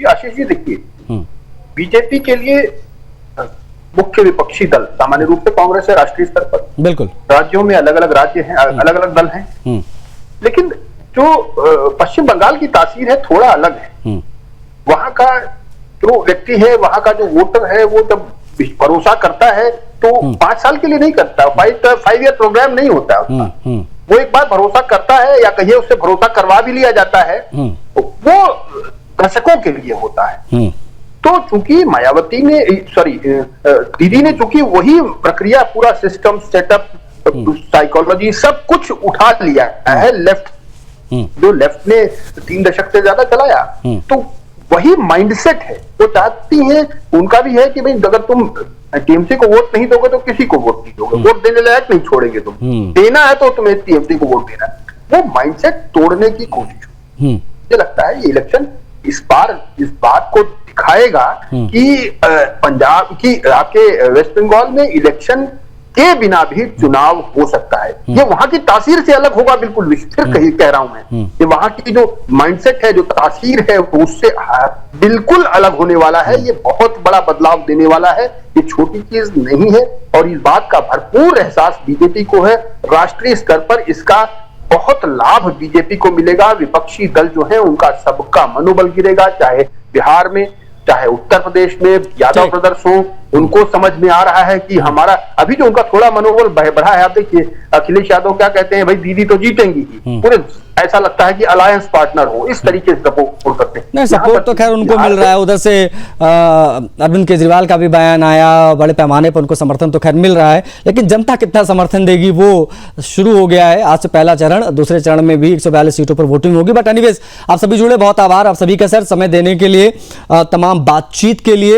आशीष जी, देखिए, बीजेपी के लिए मुख्य विपक्षी दल सामान्य रूप से कांग्रेस है राष्ट्रीय स्तर पर। बिल्कुल, राज्यों में अलग अलग राज्य हैं, अलग अलग दल हैं, लेकिन जो पश्चिम बंगाल की तासीर है थोड़ा अलग है। वहां का जो व्यक्ति है, वहां का जो वोटर है, वो जब भरोसा करता है तो 5 साल के लिए नहीं करता, 5 ईयर प्रोग्राम नहीं होता है। वो एक बार भरोसा करता है या कहिए उससे भरोसा करवा भी लिया जाता है, वो दशकों के लिए होता है। तो चूंकि मायावती ने दीदी ने चूंकि वही प्रक्रिया, पूरा सिस्टम सेटअप साइकोलॉजी सब कुछ उठा लिया है लेफ्ट, जो लेफ्ट ने 3 दशक से ज्यादा चलाया। तो वही माइंडसेट है, वो चाहती है, उनका भी है कि भाई अगर तुम टीएमसी को वोट नहीं दोगे तो किसी को वोट नहीं दोगे, वोट देने लायक नहीं छोड़ेंगे तुम, देना है तो तुम्हें टीएमसी को वोट देना है। वो माइंडसेट तोड़ने की कोशिश। मुझे लगता है ये इलेक्शन इस बात को दिखाएगा कि पंजाब की, आपके वेस्ट बंगाल में इलेक्शन के बिना भी चुनाव हो सकता है। ये वहां की तासीर से अलग होगा, बिल्कुल फिर कह रहा हूं मैं, ये वहां की जो माइंडसेट है, जो तासीर है, उससे बिल्कुल अलग होने वाला है। ये बहुत बड़ा बदलाव देने वाला है, ये छोटी चीज नहीं है। और इस बात का भरपूर एहसास बीजेपी को है। राष्ट्रीय स्तर पर इसका बहुत लाभ बीजेपी को मिलेगा। विपक्षी दल जो है उनका सबका मनोबल गिरेगा, चाहे बिहार में, चाहे उत्तर प्रदेश में यादव ब्रदर्स हो, उनको समझ में आ रहा है कि हमारा अभी जो उनका थोड़ा मनोबल बढ़ा है। आप देखिए अखिलेश यादव क्या कहते हैं, भाई दीदी तो जीतेंगी ही, पूरे ऐसा लगता है कि अलायंस पार्टनर हो, इस तरीके से सपोर्ट करते हैं। नहीं, सपोर्ट तो खैर उनको मिल रहा है। उधर से अरविंद केजरीवाल का भी बयान आया, बड़े पैमाने पर उनको समर्थन तो खैर मिल रहा है, लेकिन जनता कितना समर्थन देगी वो शुरू हो गया है। आज से पहला चरण, दूसरे चरण में भी 142 सीटों पर वोटिंग होगी। बट एनीवेज, आप सभी जुड़े, बहुत आभार आप सभी का सर समय देने के लिए, तमाम बातचीत के लिए।